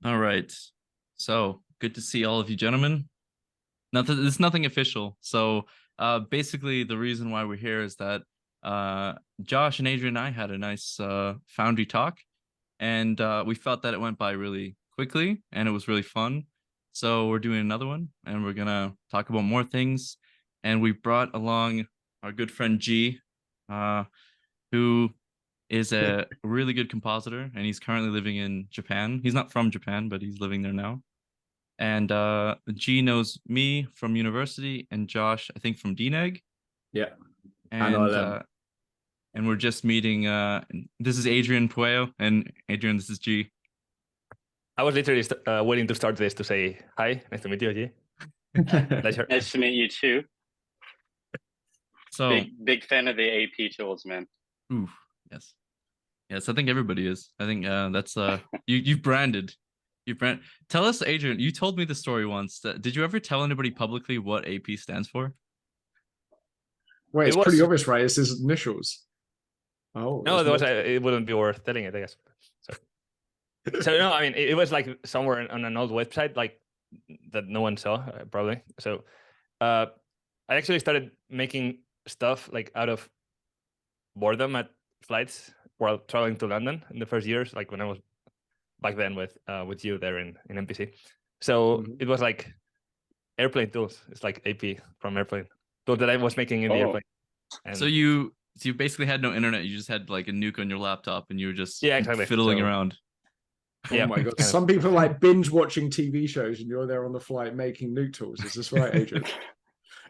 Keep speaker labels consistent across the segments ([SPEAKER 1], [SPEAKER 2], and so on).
[SPEAKER 1] All right. So good to see all of you gentlemen. It's nothing official. So basically the reason why we're here is that Josh and Adrian and I had a nice Foundry talk, and we felt that it went by really quickly and it was really fun. So we're doing another one and we're gonna talk about more things. And we brought along our good friend G, who is a really good compositor, and he's currently living in Japan. He's not from Japan, but he's living there now. And G knows me from university, and Josh, I think, from DNEG.
[SPEAKER 2] Yeah.
[SPEAKER 1] And we're just meeting. This is Adrian Pueyo, and Adrian, this is G.
[SPEAKER 3] I was literally waiting to start this to say hi. Nice to meet you, G. Pleasure.
[SPEAKER 4] Nice to meet you too.
[SPEAKER 1] So
[SPEAKER 4] big fan of the AP tools, man.
[SPEAKER 1] Oof, yes. Yes, I think everybody is. I think that's you've branded. Tell us, Adrian, you told me the story once. Did you ever tell anybody publicly what AP stands for?
[SPEAKER 2] Wait, it's pretty obvious, right? It's his initials. Oh
[SPEAKER 3] no, it wouldn't be worth telling it, I guess. So no, I mean it was like somewhere on an old website, like that no one saw, probably. So I actually started making stuff like out of boredom at flights while traveling to London in the first years, like when I was back then with you there in MPC. So it was like airplane tools. It's like AP from airplane tools that I was making in the airplane. And
[SPEAKER 1] so you basically had no internet. You just had like a Nuke on your laptop, and you were just
[SPEAKER 3] exactly
[SPEAKER 1] fiddling around.
[SPEAKER 2] Oh my god! Some people like binge watching TV shows, and you're there on the flight making Nuke tools. Is this right, Adrian?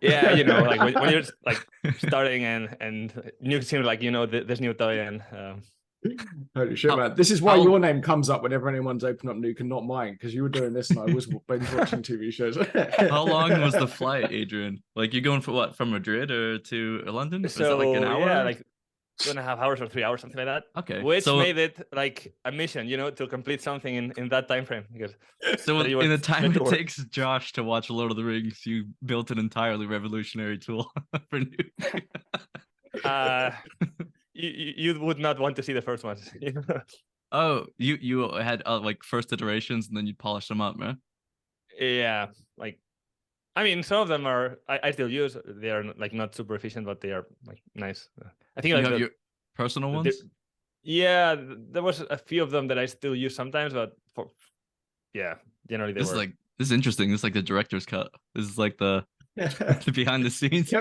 [SPEAKER 3] Yeah, you know, like when you're like starting and Nuke seems like, you know, this new toy and
[SPEAKER 2] holy shit, man! This is why your name comes up whenever anyone's opened up Nuke and not mine, because you were doing this and I was binge watching TV shows.
[SPEAKER 1] How long was the flight, Adrian? Like you're going for what, from Madrid or to London?
[SPEAKER 3] So,
[SPEAKER 1] was it like an hour?
[SPEAKER 3] Yeah, like 2.5 hours or 3 hours, something like that.
[SPEAKER 1] Okay,
[SPEAKER 3] which made it like a mission, you know, to complete something in that time frame. Because
[SPEAKER 1] so in the time it takes Josh to watch Lord of the Rings, you built an entirely revolutionary tool for Nuke.
[SPEAKER 3] You would not want to see the first ones.
[SPEAKER 1] Oh, you had like first iterations and then you polish them up, man.
[SPEAKER 3] Yeah, like I mean, some of them are I still use. They are like not super efficient, but they are like nice. I think
[SPEAKER 1] you
[SPEAKER 3] like
[SPEAKER 1] have your personal ones.
[SPEAKER 3] Yeah, there was a few of them that I still use sometimes, but generally they were.
[SPEAKER 1] This is interesting. This is like the director's cut. This is like the behind the scenes. I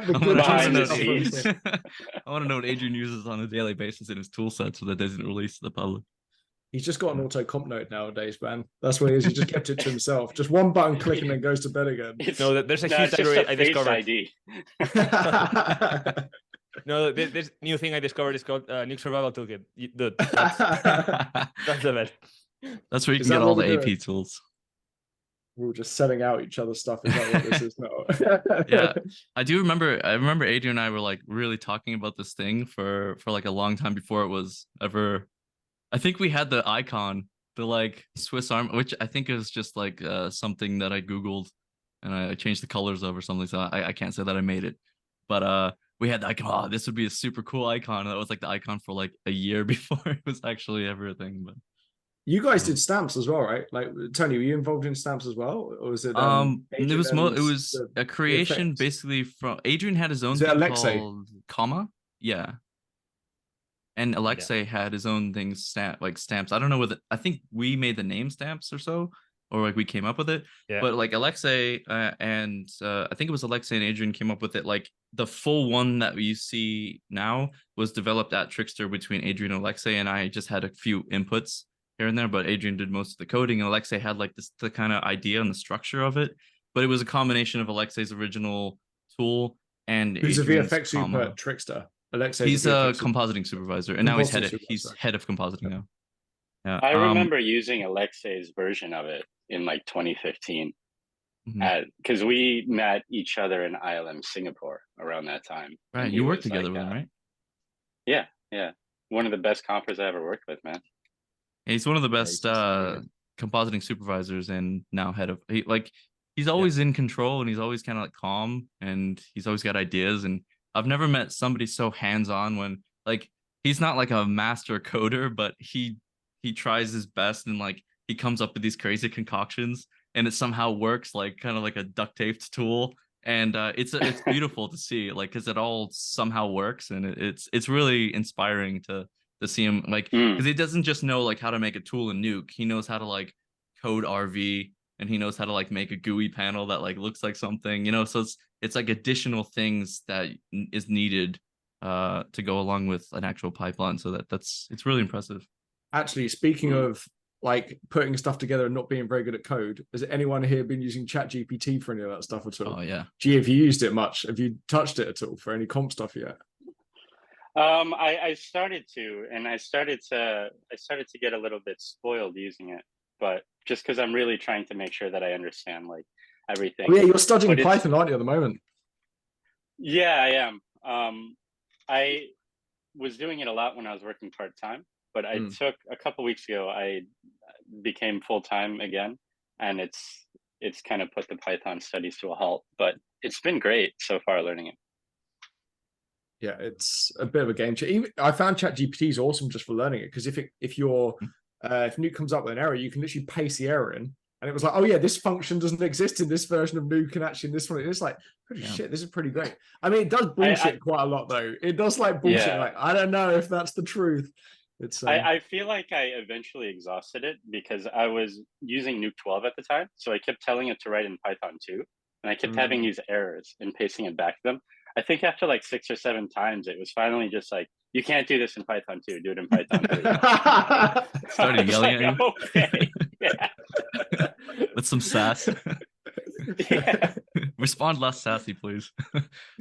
[SPEAKER 1] want to know what Adrian uses on a daily basis in his tool set so that doesn't release to the public.
[SPEAKER 2] He's just got an auto comp node nowadays, man. That's what he is. He just kept it to himself. Just one button click and then goes to bed again.
[SPEAKER 3] No, there's a huge library I discovered.
[SPEAKER 4] ID.
[SPEAKER 3] No, this new thing I discovered is called Nuke Survival Toolkit. Dude, that's the best.
[SPEAKER 1] That's where you can get all the AP tools.
[SPEAKER 2] We're just selling out each other's stuff. Is that what this is now?
[SPEAKER 1] Yeah, I remember Adrian and I were like really talking about this thing for like a long time before it was ever. I think we had the icon, the like Swiss Army, which I think is just like something that I Googled and I changed the colors of or something. So I can't say that I made it, but we had the icon. Oh, this would be a super cool icon. And that was like the icon for like a year before it was actually ever a thing. But
[SPEAKER 2] you guys did stamps as well, right? Like Tony, were you involved in stamps as well, or was it?
[SPEAKER 1] It was a creation basically from Adrian had his own thing called Comma, yeah. And Alexei had his own things, stamps. I don't know whether I think we made the name stamps or so, or like we came up with it. Yeah. But like Alexei and I think it was Alexei and Adrian came up with it. Like the full one that you see now was developed at Trickster between Adrian and Alexei, and I just had a few inputs here and there. But Adrian did most of the coding, and Alexei had like the kind of idea and the structure of it. But it was a combination of Alexei's original tool and
[SPEAKER 2] who's
[SPEAKER 1] Adrian's
[SPEAKER 2] a VFX super at Trickster. Alexei,
[SPEAKER 1] he's a compositing supervisor, and now he's head of compositing now. Yeah,
[SPEAKER 4] I remember using Alexei's version of it in like 2015, because we met each other in ILM Singapore around that time.
[SPEAKER 1] Right, you worked together with him, right?
[SPEAKER 4] Yeah, one of the best compers I ever worked with, man.
[SPEAKER 1] Yeah, he's one of the best compositing supervisors, and now head of he's always in control, and he's always kind of like calm, and he's always got ideas. And I've never met somebody so hands-on when like he's not like a master coder, but he tries his best, and like he comes up with these crazy concoctions, and it somehow works, like kind of like a duct taped tool. And it's beautiful to see, like, because it all somehow works, and it's really inspiring to see him, like, because he doesn't just know like how to make a tool in Nuke. He knows how to like code RV, and he knows how to like make a GUI panel that like looks like something, you know. So it's like additional things that is needed to go along with an actual pipeline. So it's really impressive.
[SPEAKER 2] Actually, speaking of like putting stuff together and not being very good at code, has anyone here been using ChatGPT for any of that stuff at all?
[SPEAKER 1] Oh yeah.
[SPEAKER 2] Gee, have you used it much? Have you touched it at all for any comp stuff yet?
[SPEAKER 4] I started to, and I started to get a little bit spoiled using it, but just because I'm really trying to make sure that I understand like everything.
[SPEAKER 2] Oh, yeah, you're studying Python, aren't you, at the moment?
[SPEAKER 4] Yeah, I am. I was doing it a lot when I was working part-time, but I took a couple weeks ago, I became full-time again, and it's kind of put the Python studies to a halt, but it's been great so far learning it.
[SPEAKER 2] Yeah, it's a bit of a game changer. I found ChatGPT is awesome just for learning it, because if Nuke comes up with an error, you can literally paste the error in, and it was like, oh yeah, this function doesn't exist in this version of Nuke, and actually in this one, it's like, holy shit, this is pretty great. I mean, it does bullshit quite a lot though. It does like bullshit.
[SPEAKER 4] Yeah.
[SPEAKER 2] Like, I don't know if that's the truth. It's
[SPEAKER 4] I feel like I eventually exhausted it because I was using Nuke 12 at the time, so I kept telling it to write in Python 2, and I kept having these errors and pasting it back to them. I think after like 6 or 7 times, it was finally just like, you can't do this in Python 2, do it in Python 3.
[SPEAKER 1] Started yelling at you.
[SPEAKER 4] Okay. Yeah.
[SPEAKER 1] With some sass.
[SPEAKER 4] Yeah.
[SPEAKER 1] Respond less sassy, please.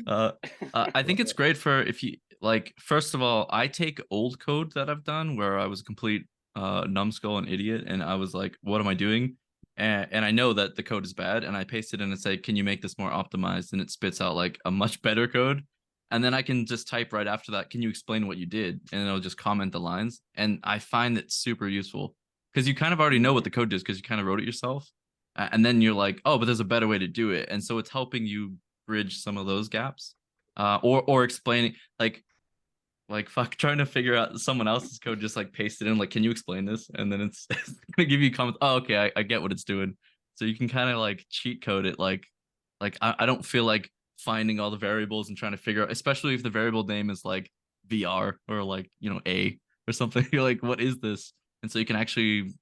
[SPEAKER 1] I think it's great for if you like, first of all, I take old code that I've done where I was a complete numbskull and idiot, and I was like, what am I doing? And I know that the code is bad, and I paste it in and say, can you make this more optimized? And it spits out like a much better code. And then I can just type right after that, can you explain what you did? And it'll just comment the lines. And I find it super useful because you kind of already know what the code is because you kind of wrote it yourself. And then you're like, oh, but there's a better way to do it. And so it's helping you bridge some of those gaps, or explaining like fuck, trying to figure out someone else's code, just like paste it in, like, can you explain this? And then it's gonna give you comments. Oh, okay, I get what it's doing. So you can kind of like cheat code it. Like I don't feel like finding all the variables and trying to figure out, especially if the variable name is like VR or like, you know, A or something. You're like, what is this? And so you can actually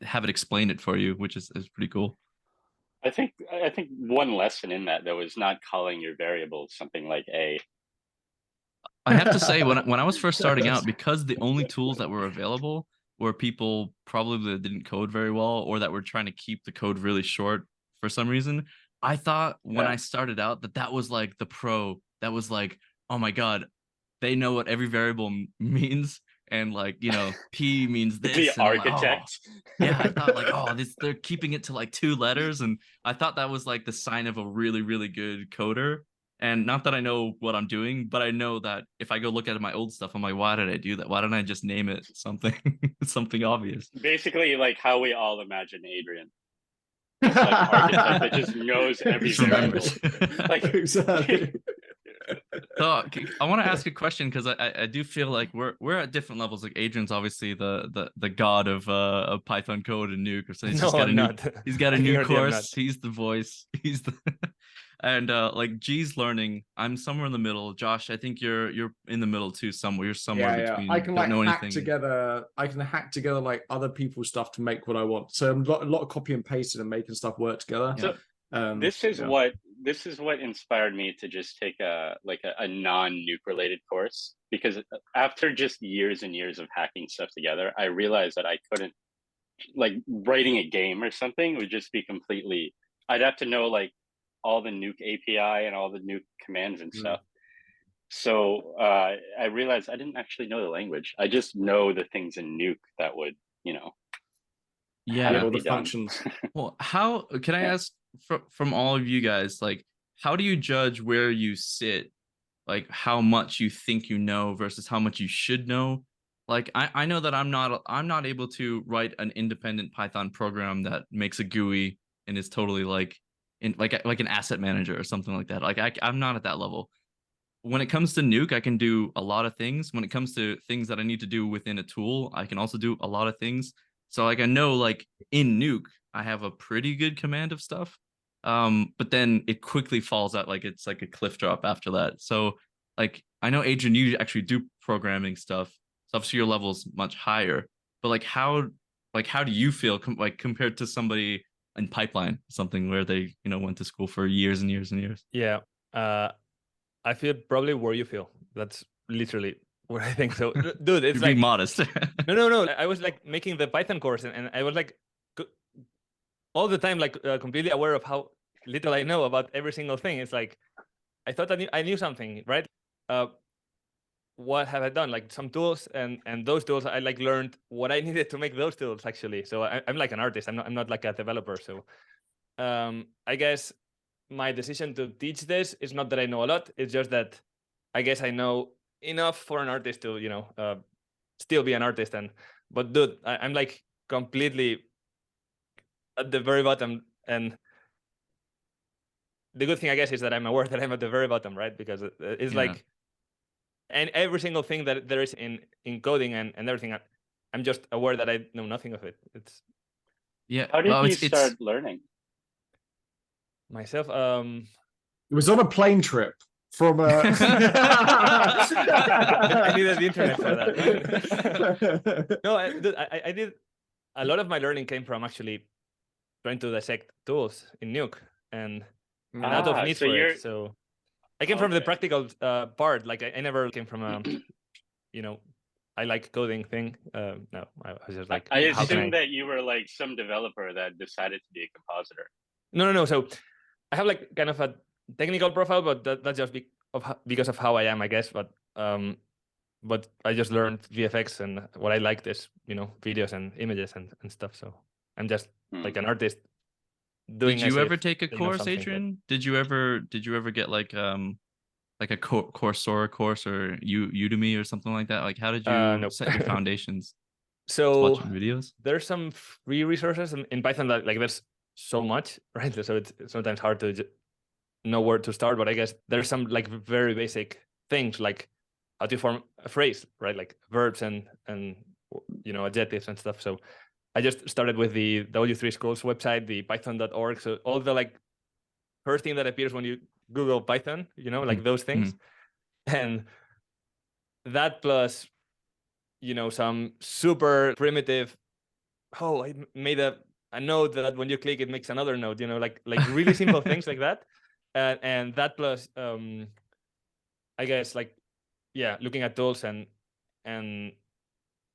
[SPEAKER 1] have it explain it for you, which is pretty cool.
[SPEAKER 4] I think one lesson in that though is not calling your variables something like A.
[SPEAKER 1] I have to say, when I was first starting out, because the only tools that were available were people probably that didn't code very well, or that were trying to keep the code really short for some reason, I thought when I started out that was like the pro. That was like, oh my god, they know what every variable means, and like, you know, P means this.
[SPEAKER 4] The
[SPEAKER 1] and
[SPEAKER 4] architect.
[SPEAKER 1] Like, oh. Yeah, I thought like, oh, they're keeping it to like 2 letters, and I thought that was like the sign of a really, really good coder. And not that I know what I'm doing, but I know that if I go look at my old stuff, I'm like, why did I do that? Why didn't I just name it something something obvious?
[SPEAKER 4] Basically, like how we all imagine Adrian. It's like an architect that just knows every variable. Like,
[SPEAKER 2] exactly.
[SPEAKER 1] So I want to ask a question, because I do feel like we're at different levels. Like Adrian's obviously the god of Python code and Nuke, or so he's got a new course. He's the voice. He's the and like G's learning. I'm somewhere in the middle. Josh, I think you're in the middle too. You're somewhere between.
[SPEAKER 2] I can
[SPEAKER 1] don't know
[SPEAKER 2] hack
[SPEAKER 1] anything.
[SPEAKER 2] together. I can hack together like other people's stuff to make what I want. So I'm a lot of copy and pasting and making stuff work together.
[SPEAKER 4] So this is what inspired me to just take a non-Nuke related course, because after just years and years of hacking stuff together, I realized that I couldn't, like, writing a game or something would just be completely, I'd have to know like all the Nuke API and all the Nuke commands and stuff. So I realized I didn't actually know the language. I just know the things in Nuke that would, you know,
[SPEAKER 2] all the functions.
[SPEAKER 1] Well, how can I ask from all of you guys, like, how do you judge where you sit, like how much you think you know versus how much you should know? Like I know that I'm not able to write an independent Python program that makes a GUI and is totally like in like an asset manager or something like that. Like I'm not at that level. when it comes to Nuke, I can do a lot of things. When it comes to things that I need to do within a tool, I can also do a lot of things. So like I know like in Nuke, I have a pretty good command of stuff. But then it quickly falls out, like it's like a cliff drop after that. So like I know Adrian, you actually do programming stuff. So obviously your level's much higher. But like how do you feel like compared to somebody in pipeline, something where they, you know, went to school for years and years and years?
[SPEAKER 3] Yeah. I feel probably where you feel. That's literally where I think so. Dude, it's
[SPEAKER 1] You're
[SPEAKER 3] like
[SPEAKER 1] being modest.
[SPEAKER 3] no. I was like making the Python course, and I was like all the time like completely aware of how little I know about every single thing. It's like I thought I knew something, right? What have I done? Like some tools, and those tools I like learned what I needed to make those tools actually. So I'm like an artist. I'm not like a developer. So I guess my decision to teach this is not that I know a lot. It's just that I guess I know enough for an artist to, you know, still be an artist. But dude, I'm like completely at the very bottom. And the good thing, I guess, is that I'm aware that I'm at the very bottom, right? Because it's like, and every single thing that there is in coding and everything, I'm just aware that I know nothing of it. It's
[SPEAKER 4] How did you start learning?
[SPEAKER 3] Myself,
[SPEAKER 2] It was on a plane trip from
[SPEAKER 3] I needed the internet for that. No, I did a lot of my learning came from actually trying to dissect tools in Nuke and out of need for it. So I came from the practical part. Like I never came from a, you know, I like coding thing. No, I was just like,
[SPEAKER 4] I assumed that you were like some developer that decided to be a compositor.
[SPEAKER 3] No. So I have like kind of a technical profile, but that's just because of how I am, I guess. But I just learned VFX, and what I liked is, you know, videos and images and stuff. So I'm just like an artist doing.
[SPEAKER 1] Did you ever take a course, Adrian? Did you ever get like a Coursera course or Udemy or something like that? Like how did you set your foundations?
[SPEAKER 3] So
[SPEAKER 1] watching videos.
[SPEAKER 3] There's some free resources in Python that like there's so much, right? So it's sometimes hard to know where to start, but I guess there's some like very basic things like how to form a phrase, right? Like verbs and you know, adjectives and stuff. So I just started with the W3 Schools website, the python.org. So all the like first thing that appears when you Google Python, you know, like those things. And that plus, you know, some super primitive, I made a node that when you click, it makes another node, you know, like really simple things like that. And that plus, I guess, like, yeah, looking at tools and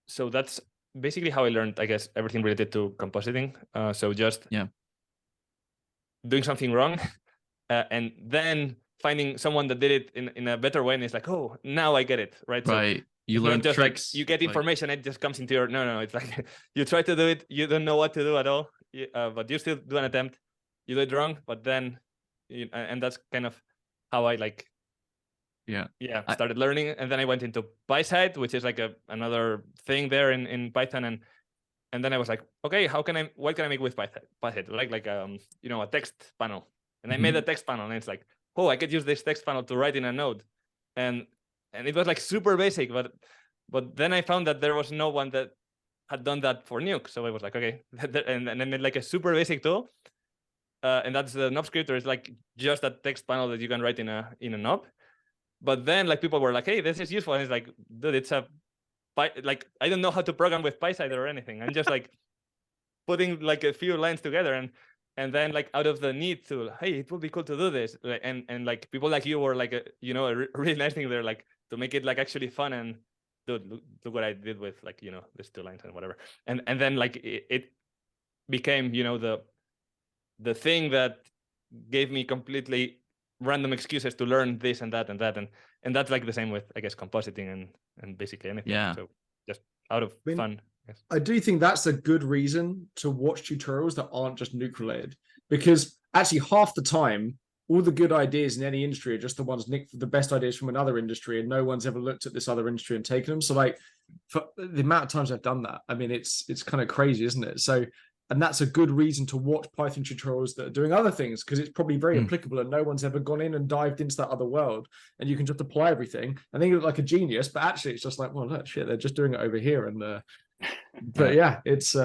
[SPEAKER 3] so that's basically how I learned, I guess, everything related to compositing. So just doing something wrong and then finding someone that did it in a better way, and it's like, oh, now I get it, right?
[SPEAKER 1] Right. So you learn
[SPEAKER 3] just
[SPEAKER 1] tricks.
[SPEAKER 3] Like, you get information, it just comes into your no. It's like you try to do it, you don't know what to do at all, but you still do an attempt. You do it wrong, but then, and that's kind of how I like. Started learning, and then I went into PySide, which is like another thing there in Python, and then I was like, okay, what can I make with PySide? Like you know, a text panel, and I made a text panel, and it's like, oh, I could use this text panel to write in a node, and it was like super basic, but then I found that there was no one that had done that for Nuke, so I was like, okay, and I made like a super basic tool, and that's the knob scripter. It's like just a text panel that you can write in a knob. But then like people were like, hey, this is useful, and it's like, dude, it's like I don't know how to program with PySide or anything. I'm just like putting like a few lines together, and then like out of the need to, hey, it would be cool to do this, and like people like you were like a really nice thing there, like to make it like actually fun, and dude, look what I did with like, you know, these 2 lines and whatever, and then like it became, you know, the thing that gave me completely random excuses to learn this and that and that, and that's like the same with, I guess, compositing and basically anything. So just out of fun. Yes.
[SPEAKER 2] I do think that's a good reason to watch tutorials that aren't just Nuke related, because actually half the time all the good ideas in any industry are just the ones nicked the best ideas from another industry, and no one's ever looked at this other industry and taken them. So like, for the amount of times I've done that, I mean, it's kind of crazy, isn't it? So and that's a good reason to watch Python tutorials that are doing other things, because it's probably very
[SPEAKER 1] Mm.
[SPEAKER 2] applicable and no one's ever gone in and dived into that other world, and you can just apply everything. I think you look like a genius, but actually it's just like, well, look, shit, they're just doing it over here. And but yeah, it's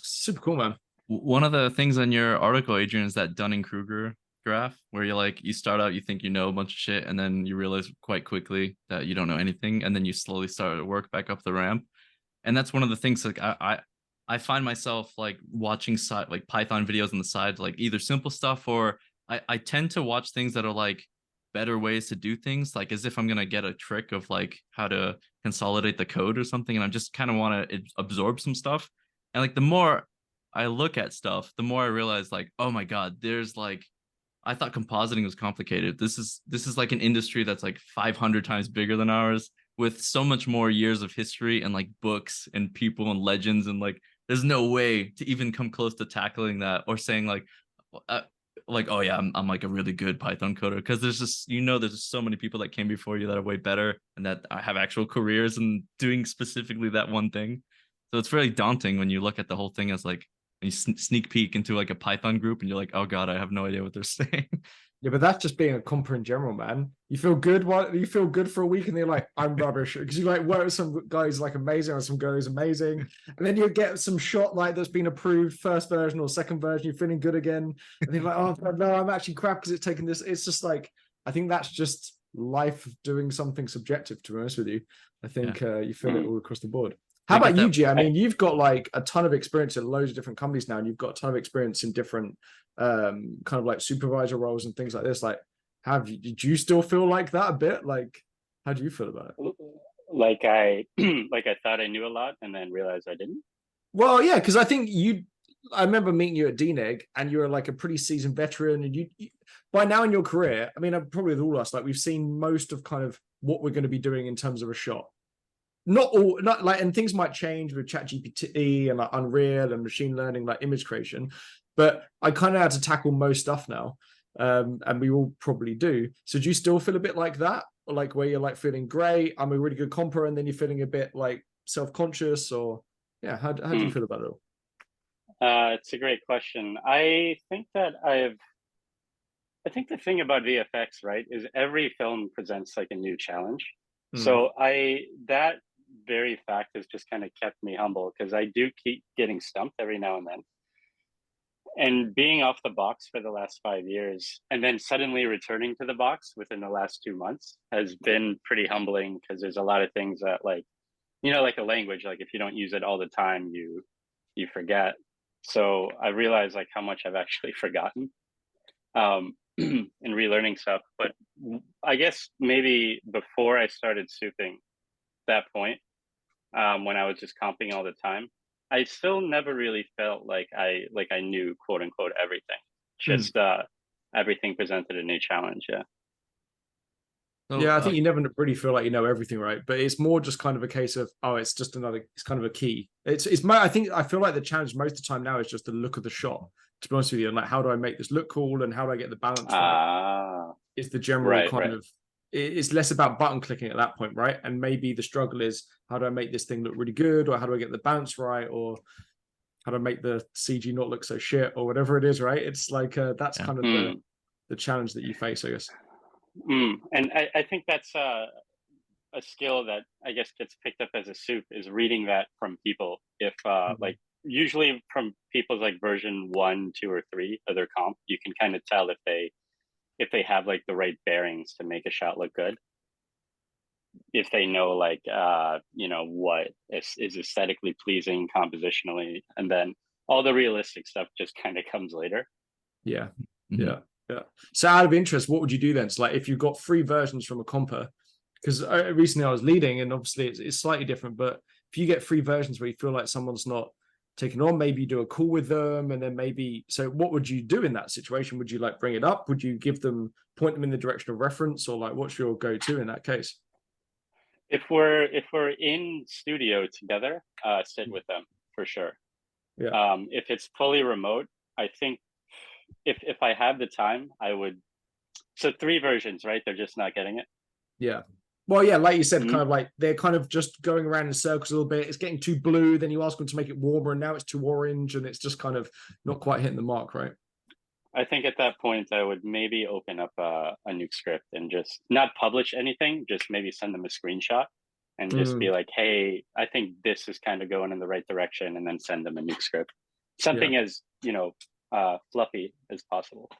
[SPEAKER 2] super cool, man.
[SPEAKER 1] One of the things on your article, Adrian, is that Dunning-Kruger graph, where you're like, you start out, you think you know a bunch of shit, and then you realize quite quickly that you don't know anything, and then you slowly start to work back up the ramp. And that's one of the things, like I find myself like watching like Python videos on the side, like either simple stuff, or I tend to watch things that are like better ways to do things, like as if I'm gonna get a trick of like how to consolidate the code or something, and I just kind of want to absorb some stuff. And like the more I look at stuff, the more I realize like, oh my God, there's like, I thought compositing was complicated. This is like an industry that's like 500 times bigger than ours, with so much more years of history and like books and people and legends, and like there's no way to even come close to tackling that or saying like oh yeah, I'm like a really good Python coder, because there's just, there's just so many people that came before you that are way better and that have actual careers and doing specifically that one thing. So it's really daunting when you look at the whole thing as like, and you sneak peek into like a Python group and you're like, oh God, I have no idea what they're saying.
[SPEAKER 2] Yeah, but that's just being a comper in general, man. You feel good for a week, and they're like, I'm rubbish, because you like work with some guys like amazing, or some guys amazing, and then you get some shot like that's been approved first version or second version. You're feeling good again, and they're like, oh no, I'm actually crap because it's taken this. It's just like, I think that's just life doing something subjective. To be honest with you, I think you feel it all across the board. How about you, G? I mean, you've got like a ton of experience in loads of different companies now, and you've got a ton of experience in different kind of like supervisor roles and things like this. Like, did you still feel like that a bit? Like, how do you feel about it?
[SPEAKER 4] Like I thought I knew a lot and then realized I didn't.
[SPEAKER 2] Well, yeah, because I think I remember meeting you at DNEG, and you were like a pretty seasoned veteran, and you by now in your career, I mean, probably with all us, like we've seen most of kind of what we're going to be doing in terms of a shot. Not like, and things might change with ChatGPT and like Unreal and machine learning, like image creation, but I kind of had to tackle most stuff now, and we all probably do. So do you still feel a bit like that, or like where you're like feeling great, I'm a really good comper, and then you're feeling a bit like self-conscious, or yeah, how do you feel about it all?
[SPEAKER 4] It's a great question. I think the thing about VFX, right, is every film presents like a new challenge. So that very fact has just kind of kept me humble, because I do keep getting stumped every now and then. And being off the box for the last 5 years, and then suddenly returning to the box within the last 2 months, has been pretty humbling, because there's a lot of things that, like, like a language, like if you don't use it all the time, you forget. So I realize like how much I've actually forgotten in relearning stuff. But I guess maybe before I started souping, that point, when I was just comping all the time, I still never really felt like I knew quote unquote everything. Just everything presented a new challenge. Yeah.
[SPEAKER 1] So,
[SPEAKER 2] yeah, I think you never really feel like you know everything, right? But it's more just kind of a case of, it's just it's kind of a key. I feel like the challenge most of the time now is just the look of the shot, to be honest with you, and like, how do I make this look cool, and how do I get the balance right? It's the general of, it's less about button clicking at that point, right? And maybe the struggle is, how do I make this thing look really good, or how do I get the bounce right, or how do I make the CG not look so shit, or whatever it is, right? It's like that's kind of the challenge that you face, I guess.
[SPEAKER 4] And I think that's a skill that I guess gets picked up as a soup, is reading that from people. If like usually from people's like version 1, 2, or 3 of their comp, you can kind of tell if they have like the right bearings to make a shot look good. If they know like what is aesthetically pleasing compositionally, and then all the realistic stuff just kind of comes later.
[SPEAKER 2] Yeah. So out of interest, what would you do then? So like, if you've got 3 versions from a comper, because recently I was leading, and obviously it's slightly different, but if you get 3 versions where you feel like someone's not taking on, maybe you do a call with them, and then so what would you do in that situation? Would you like bring it up? Would you point them in the direction of reference, or like, what's your go-to in that case?
[SPEAKER 4] If we're in studio together, sit with them for sure.
[SPEAKER 2] Yeah.
[SPEAKER 4] If it's fully remote, I think if I have the time, I would. So 3 versions, right? They're just not getting it.
[SPEAKER 2] Yeah. Well, yeah, like you said,
[SPEAKER 4] Mhm.
[SPEAKER 2] kind of like they're kind of just going around in circles a little bit. It's getting too blue. Then you ask them to make it warmer, and now it's too orange, and it's just kind of not quite hitting the mark, right?
[SPEAKER 4] I think at that point I would maybe open up a Nuke script and just not publish anything, just maybe send them a screenshot and just be
[SPEAKER 2] Mm,
[SPEAKER 4] like, hey, I think this is kind of going in the right direction, and then send them a Nuke script.
[SPEAKER 2] yeah.
[SPEAKER 4] Something as, fluffy as possible.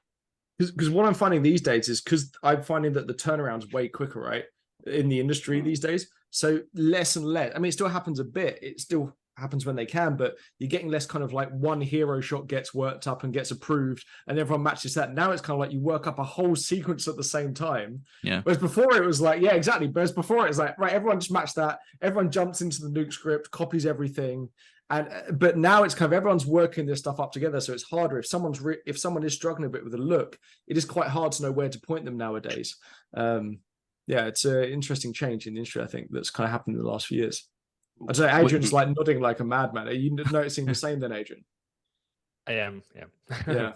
[SPEAKER 2] Because what I'm finding these days is because I'm finding that the turnaround's way quicker, right, in the industry these days. So less and less. I mean, it still happens a bit. It still happens when they can, but you're getting less kind of like one hero shot gets worked up and gets approved, and everyone matches that. Now it's kind of like you work up a whole sequence at the same time.
[SPEAKER 1] Yeah.
[SPEAKER 2] Whereas before it was like, yeah, exactly. Whereas before it was like, right, everyone just match that. Everyone jumps into the Nuke script, copies everything. And but now it's kind of everyone's working this stuff up together, so it's harder if someone is struggling a bit with a look. It is quite hard to know where to point them nowadays. Yeah, it's an interesting change in the industry, I think, that's kind of happened in the last few years. I'd say Adrian's like nodding like a madman. Are you noticing the same then, Adrian?
[SPEAKER 3] I am, yeah.
[SPEAKER 2] Yeah.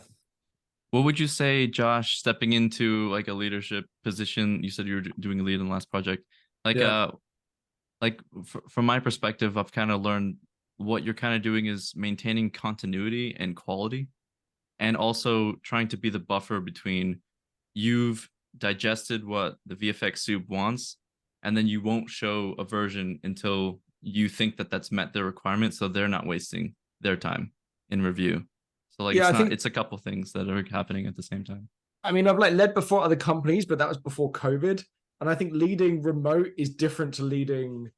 [SPEAKER 1] What would you say, Josh, stepping into like a leadership position? You said you were doing a lead in the last project. From my perspective, I've kind of learned what you're kind of doing is maintaining continuity and quality, and also trying to be the buffer between you've digested what the VFX soup wants, and then you won't show a version until you think that that's met their requirements, so they're not wasting their time in review. So like,
[SPEAKER 2] Yeah,
[SPEAKER 1] it's a couple things that are happening at the same time.
[SPEAKER 2] I mean, I've like led before other companies, but that was before COVID. And I think leading remote is different to leading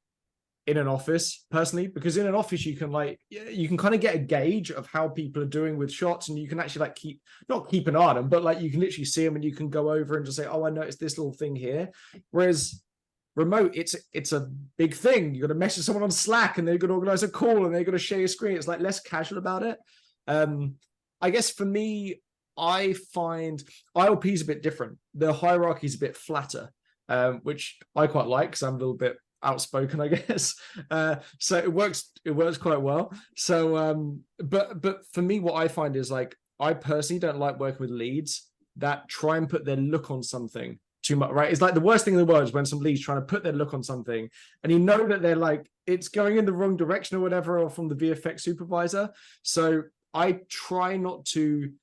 [SPEAKER 2] in an office personally, because in an office you can kind of get a gauge of how people are doing with shots, and you can actually like not keep an eye on them, but like you can literally see them and you can go over and just say, oh, I noticed this little thing here. Whereas remote, it's a big thing. You got to message someone on Slack, and they've got to organize a call, and they've got to share your screen. It's like less casual about it. I guess for me, I find ILP is a bit different. The hierarchy is a bit flatter, which I quite like because I'm a little bit outspoken, I guess. So it works quite well. So but for me, what I find is like, I personally don't like working with leads that try and put their look on something too much, right? It's like the worst thing in the world is when some leads trying to put their look on something, and you know that they're like, it's going in the wrong direction or whatever, or from the VFX supervisor. So I try not to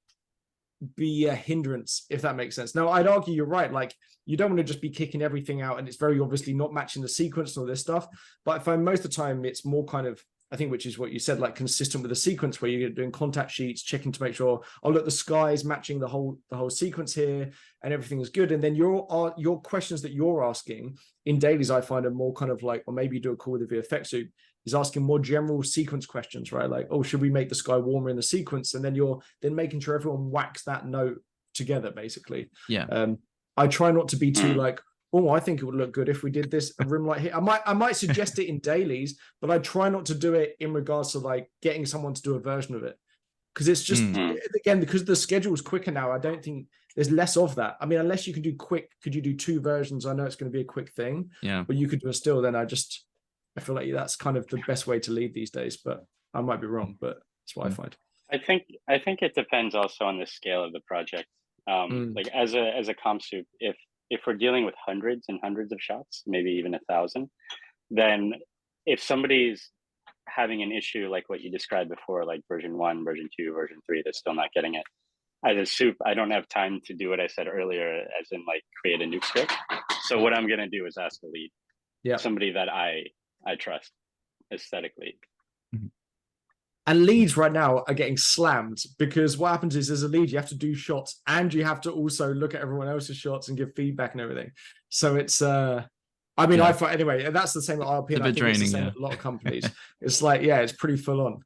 [SPEAKER 2] be a hindrance, if that makes sense. Now, I'd argue you're right. Like, you don't want to just be kicking everything out, and it's very obviously not matching the sequence and all this stuff. But I find most of the time it's more kind of, I think, which is what you said, like consistent with the sequence, where you're doing contact sheets, checking to make sure, oh look, the sky's matching the whole sequence here, and everything is good. And then your questions that you're asking in dailies, I find are more kind of like, or maybe you do a call with the VFX soup, is asking more general sequence questions, right? Like, oh, should we make the sky warmer in the sequence? And then you're then making sure everyone whacks that note together, basically.
[SPEAKER 1] Yeah.
[SPEAKER 2] I try not to be too like, oh, I think it would look good if we did this a rim light here. I might suggest it in dailies, but I try not to do it in regards to like getting someone to do a version of it. Because it's just, again, because the schedule is quicker now, I don't think there's less of that. I mean, unless you can do quick, could you do 2 versions? I know it's going to be a quick thing.
[SPEAKER 1] Yeah.
[SPEAKER 2] But you could do a still, then I feel like that's kind of the best way to lead these days, but I might be wrong, but that's what I find.
[SPEAKER 4] I think it depends also on the scale of the project. Like as a comp soup, if we're dealing with hundreds and hundreds of shots, maybe even 1,000, then if somebody's having an issue like what you described before, like version 1, version 2, version 3, they're still not getting it. As a soup, I don't have time to do what I said earlier, as in like create a Nuke script. So what I'm gonna do is ask a lead, somebody that I trust aesthetically.
[SPEAKER 2] And leads right now are getting slammed, because what happens is, as a lead, you have to do shots and you have to also look at everyone else's shots and give feedback and everything. So it's I mean, I find anyway, that's the same at RP, and I think draining, it's the same at a lot of companies. It's like, yeah, it's pretty full on.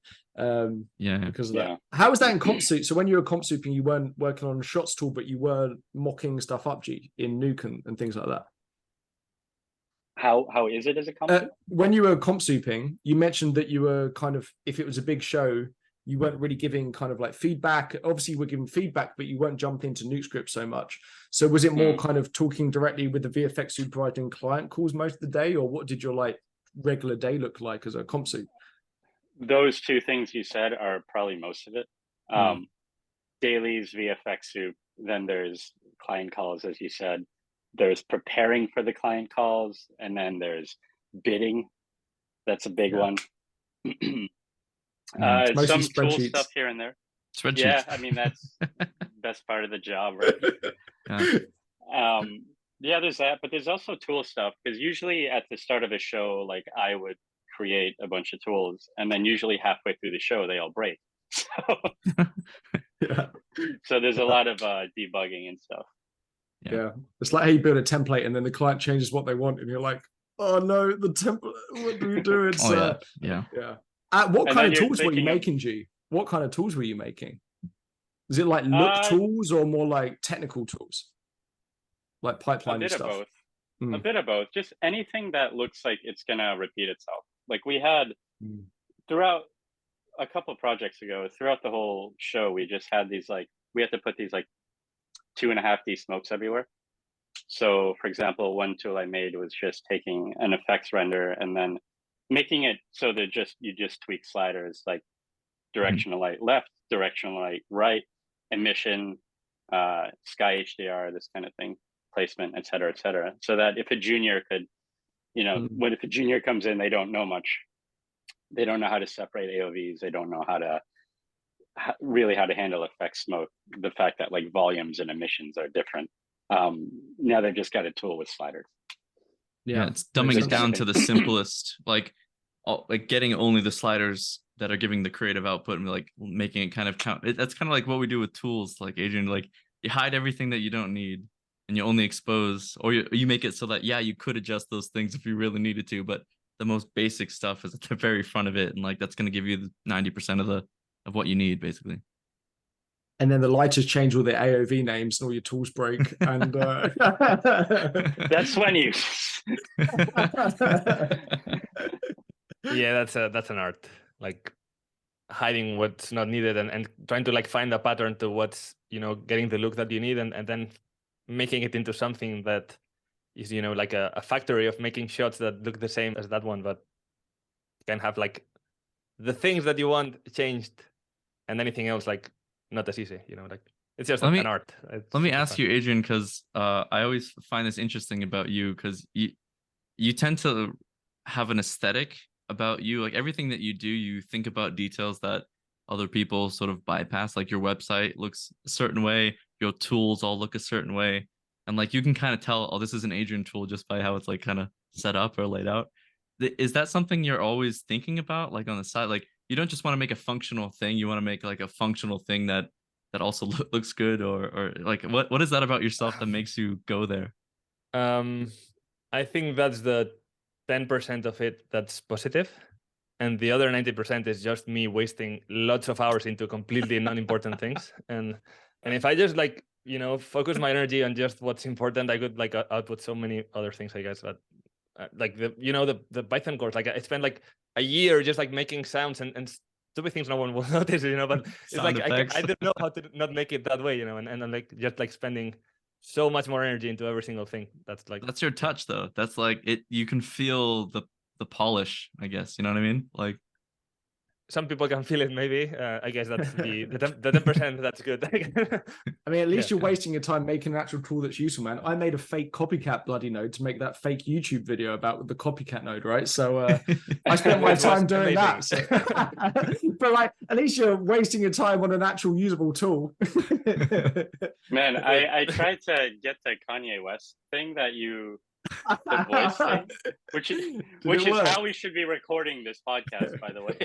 [SPEAKER 2] Because of that. How was that in comp soup? So when you were comp souping, you weren't working on shots tool, but you were mocking stuff up, in Nuke and things like that.
[SPEAKER 4] How is it as a comp?
[SPEAKER 2] When you were comp souping, you mentioned that you were kind of, if it was a big show, you weren't really giving kind of like feedback. Obviously, you were giving feedback, but you weren't jumping into Nuke script so much. So was it more kind of talking directly with the VFX supervisor and client calls most of the day, or what did your like regular day look like as a comp soup?
[SPEAKER 4] Those 2 things you said are probably most of it. Dailies, VFX soup, then there's client calls, as you said. there's preparing for the client calls, and then there's bidding. That's a big one.
[SPEAKER 2] It's mostly
[SPEAKER 4] Some tool
[SPEAKER 2] spreadsheets.
[SPEAKER 4] stuff here and there.
[SPEAKER 1] Spreadsheets.
[SPEAKER 4] Yeah, I mean, that's best part of the job, right?
[SPEAKER 1] Yeah.
[SPEAKER 4] Yeah, there's that, but there's also tool stuff, because usually at the start of a show, like I would create a bunch of tools, and then usually halfway through the show they all break.
[SPEAKER 2] Yeah.
[SPEAKER 4] So there's a lot of debugging and stuff.
[SPEAKER 2] Yeah. It's like how you build a template and then the client changes what they want, and you're like, oh no, the template, what do we do? It's
[SPEAKER 1] yeah.
[SPEAKER 2] What
[SPEAKER 4] And
[SPEAKER 2] kind
[SPEAKER 4] then
[SPEAKER 2] of
[SPEAKER 4] you're
[SPEAKER 2] tools were you
[SPEAKER 4] thinking of-
[SPEAKER 2] making, G? What kind of tools were you making? Is it like look tools or more like technical tools? Like pipeline
[SPEAKER 4] A bit
[SPEAKER 2] stuff?
[SPEAKER 4] of both.
[SPEAKER 2] Mm.
[SPEAKER 4] A bit of both. Just anything that looks like it's gonna repeat itself. Like we had throughout a couple projects ago, throughout the whole show, we just had these like, we had to put these like 2.5D smokes everywhere. So for example, one tool I made was just taking an effects render and then making it so that you just tweak sliders like directional light left, directional light right, emission, sky HDR, this kind of thing, placement, et cetera, so that if a junior could, when if a junior comes in, they don't know much. They don't know how to separate AOVs. They don't know how to really how to handle effect smoke. The fact that like volumes and emissions are different. Now they've just got a tool with sliders.
[SPEAKER 1] Yeah, it's dumbing it down to the simplest, like getting only the sliders that are giving the creative output and like making it kind of count. That's kind of like what we do with tools, like Adrian, like you hide everything that you don't need and you only expose, or you make it so that, yeah, you could adjust those things if you really needed to, but the most basic stuff is at the very front of it. And like, that's going to give you 90% of what you need, basically.
[SPEAKER 2] And then the lighters change all their AOV names and all your tools break. And
[SPEAKER 4] that's when you.
[SPEAKER 3] Yeah, that's an art. Like hiding what's not needed and trying to like find a pattern to what's, getting the look that you need, and then making it into something that is, like a factory of making shots that look the same as that one, but can have like the things that you want changed and anything else like not as easy, like it's just an art.
[SPEAKER 1] Let me ask you, Adrian, because I always find this interesting about you, because you tend to have an aesthetic about you. Like everything that you do, you think about details that other people sort of bypass. Like your website looks a certain way, your tools all look a certain way, and like you can kind of tell, oh, this is an Adrian tool just by how it's like kind of set up or laid out. Is that something you're always thinking about, like on the side? Like you don't just want to make a functional thing, you want to make like a functional thing that also looks good, or like what is that about yourself that makes you go there?
[SPEAKER 3] I think that's the 10% of it that's positive, and the other 90% is just me wasting lots of hours into completely non-important things. And if I just like focus my energy on just what's important, I could like output so many other things, I guess. But like the Python course, like I spent like a year just like making sounds and stupid things no one will notice, but it's like I don't know how to not make it that way, and I'm like just like spending so much more energy into every single thing. That's
[SPEAKER 1] your touch though. That's like it. You can feel the polish, I guess. You know what I mean? Like
[SPEAKER 3] some people can feel it, maybe. I guess that's the 10%. That's good.
[SPEAKER 2] I mean, at least you're wasting your time making an actual tool that's useful, man. I made a fake copycat bloody node to make that fake YouTube video about the copycat node, right? So I spent my time doing that. So. But like, at least you're wasting your time on an actual usable tool.
[SPEAKER 4] Man, I tried to get the Kanye West thing that you. The voice thing, which is how we should be recording this podcast, by the way.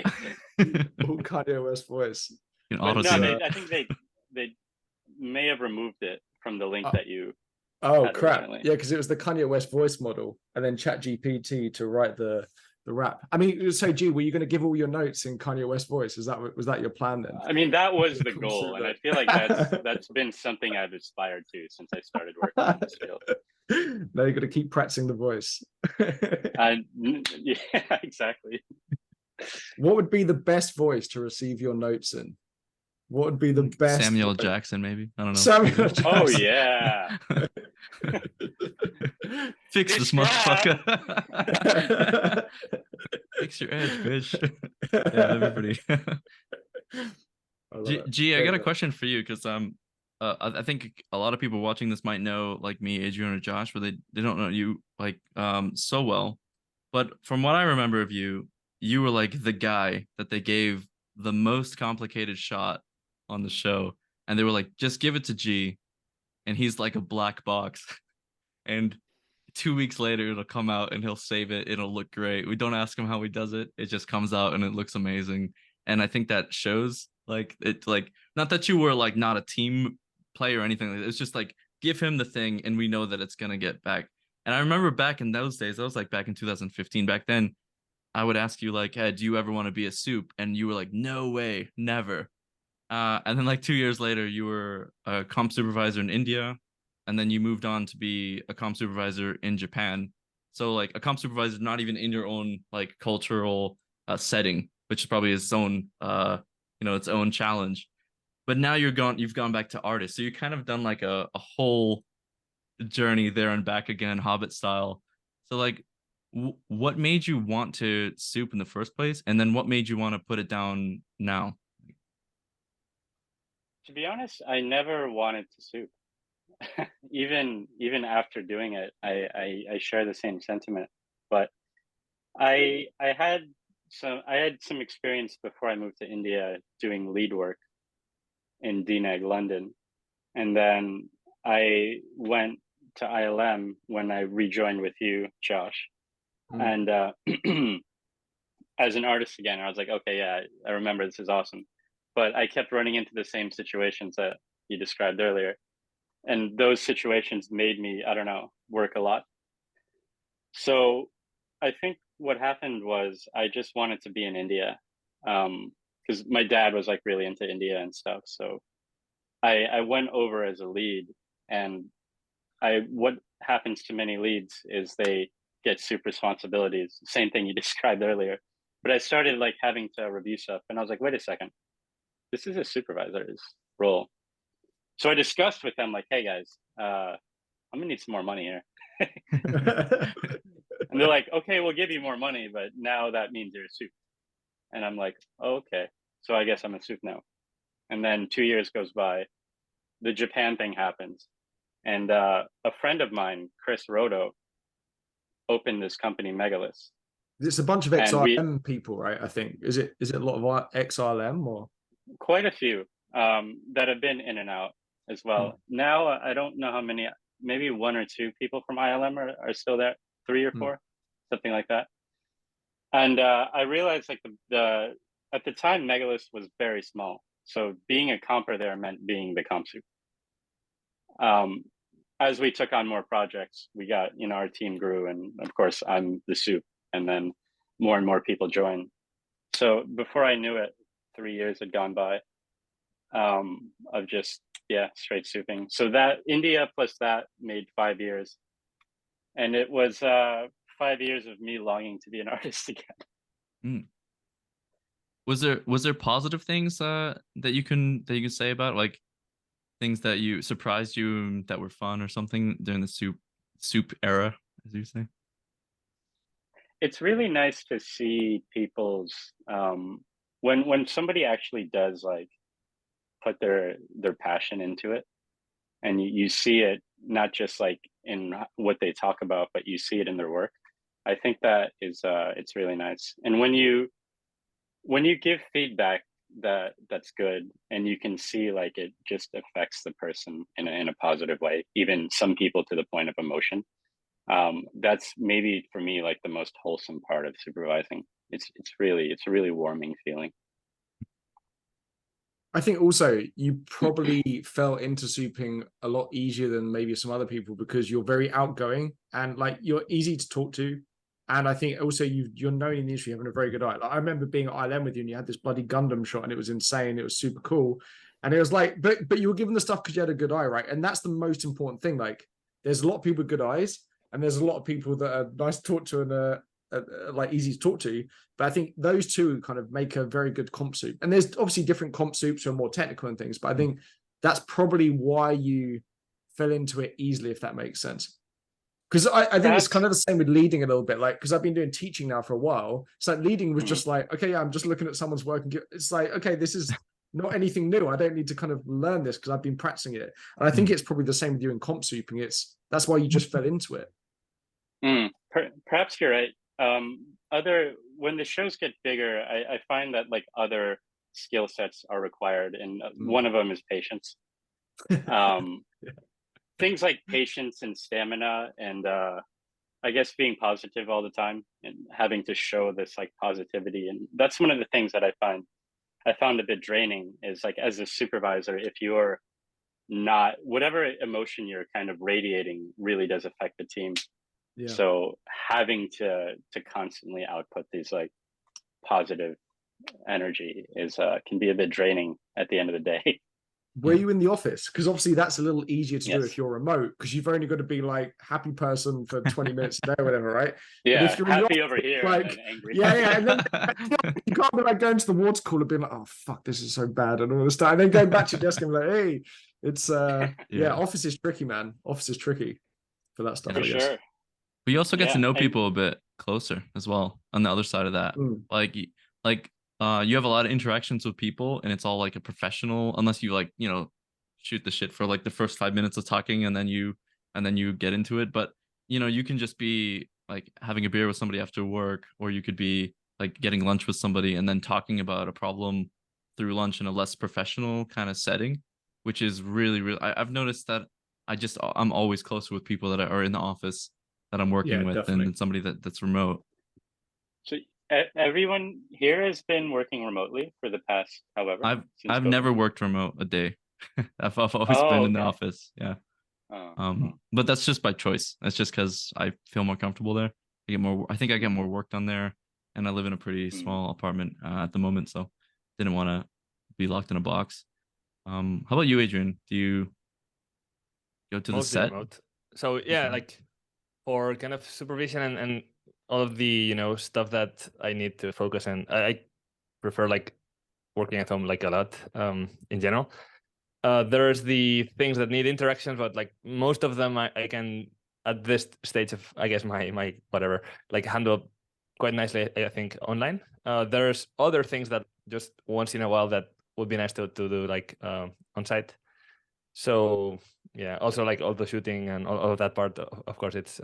[SPEAKER 2] Kanye West voice.
[SPEAKER 4] But no, I think they may have removed it from the link that you.
[SPEAKER 2] Oh crap! Originally. Yeah, because it was the Kanye West voice model, and then ChatGPT to write the rap. I mean, so G, were you going to give all your notes in Kanye West voice? Was that your plan then?
[SPEAKER 4] I mean, that was the goal, and I feel like that's been something I've aspired to since I started working in this field.
[SPEAKER 2] Now you got to keep practicing the voice.
[SPEAKER 4] Yeah, exactly.
[SPEAKER 2] What would be the best voice to receive your notes in? What would be the best?
[SPEAKER 1] Samuel Jackson, maybe. I don't know.
[SPEAKER 2] Samuel Jackson.
[SPEAKER 4] Oh yeah.
[SPEAKER 1] Fix this motherfucker. Fix your edge, bitch. Yeah, that'd be pretty. G, I got a question for you, because I think a lot of people watching this might know like me, Adrian or Josh, but they don't know you like so well. But from what I remember of you, you were like the guy that they gave the most complicated shot on the show, and they were like, just give it to G, and he's like a black box, and 2 weeks later it'll come out and he'll save it. It'll look great. We don't ask him how he does it. It just comes out and it looks amazing. And I think that shows like it like not that you were like not a team player or anything like that. It's just like give him the thing and we know that it's gonna get back. And I remember back in those days, that was like back in 2015. Back then, I would ask you like, hey, do you ever want to be a soup? And you were like, no way, never. And then like 2 years later, you were a comp supervisor in India, and then you moved on to be a comp supervisor in Japan. So like a comp supervisor, not even in your own like cultural setting, which is probably its own its own challenge. But now you've gone back to artist, so you kind of done like a whole journey there and back again, Hobbit style. So like, what made you want to soup in the first place, and then what made you want to put it down now?
[SPEAKER 4] To be honest, I never wanted to soup. even after doing it, I share the same sentiment. But I had some experience before I moved to India doing lead work in DNEG London, and then I went to ILM when I rejoined with you, Josh, and as an artist again, I was like, okay, yeah, I remember this is awesome, but I kept running into the same situations that you described earlier, and those situations made me, I don't know, work a lot. So I think what happened was I just wanted to be in India, because my dad was like really into India and stuff. So I went over as a lead, and what happens to many leads is they get soup responsibilities. Same thing you described earlier. But I started like having to review stuff, and I was like, wait a second, this is a supervisor's role. So I discussed with them like, hey guys, I'm gonna need some more money here. And they're like, okay, we'll give you more money, but now that means you're a soup. And I'm like, oh, okay, so I guess I'm a soup now. And then 2 years goes by, the Japan thing happens, and a friend of mine, Chris Rodo, opened this company, Megalith.
[SPEAKER 2] It's a bunch of
[SPEAKER 4] And
[SPEAKER 2] XRM people, right? I think is it a lot of XRM or
[SPEAKER 4] quite a few that have been in and out as well. Now I don't know how many, maybe 1 or 2 people from ILM are still there, 3 or 4, something like that. And I realized like the at the time Megalith was very small, so being a comper there meant being the comp soup. As we took on more projects, we got, our team grew, and of course I'm the soup, and then more and more people joined. So before I knew it, 3 years had gone by of just straight souping. So that India plus that made 5 years, and it was 5 years of me longing to be an artist again.
[SPEAKER 1] Was there positive things that you can say about, like things that you surprised you that were fun or something during the soup era, as you say?
[SPEAKER 4] It's really nice to see people's when somebody actually does like put their passion into it, and you see it not just like in what they talk about, but you see it in their work. I think that is it's really nice. And when you give feedback that's good, and you can see like it just affects the person in a positive way, even some people to the point of emotion, that's maybe for me like the most wholesome part of supervising. It's a really warming feeling.
[SPEAKER 2] I think also you probably fell into souping a lot easier than maybe some other people, because you're very outgoing and like you're easy to talk to. And I think also you're known in the industry having a very good eye. Like I remember being at ILM with you, and you had this bloody Gundam shot, and it was insane. It was super cool, and it was like, but you were given the stuff because you had a good eye, right? And that's the most important thing. Like, there's a lot of people with good eyes, and there's a lot of people that are nice to talk to and like easy to talk to. But I think those two kind of make a very good comp soup. And there's obviously different comp soups who are more technical and things, but I think that's probably why you fell into it easily, if that makes sense. Because I think it's kind of the same with leading a little bit, like, because I've been doing teaching now for a while. It's like leading was just like, okay, yeah, I'm just looking at someone's work, and it's like, okay, this is not anything new. I don't need to kind of learn this because I've been practicing it. And I think it's probably the same with you in comp souping. That's why you just fell into it.
[SPEAKER 4] Perhaps you're right. When the shows get bigger, I find that like other skill sets are required, and one of them is patience. Things like patience and stamina, and I guess being positive all the time and having to show this like positivity. And that's one of the things that I found a bit draining, is like, as a supervisor, if you're not, whatever emotion you're kind of radiating really does affect the team.
[SPEAKER 2] Yeah.
[SPEAKER 4] So having to constantly output these like positive energy is can be a bit draining at the end of the day.
[SPEAKER 2] Were you in the office? Because obviously that's a little easier to do
[SPEAKER 4] Yes.
[SPEAKER 2] if you're remote, because you've only got to be like happy person for 20 minutes a day or whatever, right?
[SPEAKER 4] Yeah,
[SPEAKER 2] but if you're in the
[SPEAKER 4] happy
[SPEAKER 2] office,
[SPEAKER 4] over here
[SPEAKER 2] like,
[SPEAKER 4] and then angry.
[SPEAKER 2] yeah, and then you can't be like going to the water cooler being like, oh fuck, this is so bad and all this stuff, and then going back to your desk and be like, hey, it's yeah, office is tricky, man. Office is tricky for that stuff.
[SPEAKER 4] For sure.
[SPEAKER 1] But you also get to know
[SPEAKER 4] and
[SPEAKER 1] people a bit closer as well on the other side of that. Like you have a lot of interactions with people, and it's all like a professional, unless you like, shoot the shit for like the first 5 minutes of talking and then you get into it. But you can just be like having a beer with somebody after work, or you could be like getting lunch with somebody and then talking about a problem through lunch in a less professional kind of setting, which is really I've noticed that I'm always closer with people that are in the office that I'm working with than somebody that's remote.
[SPEAKER 4] So everyone here has been working remotely for the past however.
[SPEAKER 1] I've never worked remote a day. I've always been in the office. Yeah. But that's just by choice. That's just because I feel more comfortable there. I think I get more work done there, and I live in a pretty small apartment at the moment, so didn't want to be locked in a box. How about you, Adrian? Do you go to the set?
[SPEAKER 3] Remote. So yeah, like for kind of supervision and all of the stuff that I need to focus on, I prefer like working at home like a lot in general. There's the things that need interactions, but like most of them I can at this stage of, I guess, my whatever, like handle quite nicely, I think, online. There's other things that just once in a while that would be nice to do like on site. So yeah, also like all the shooting and all of that part, of course it's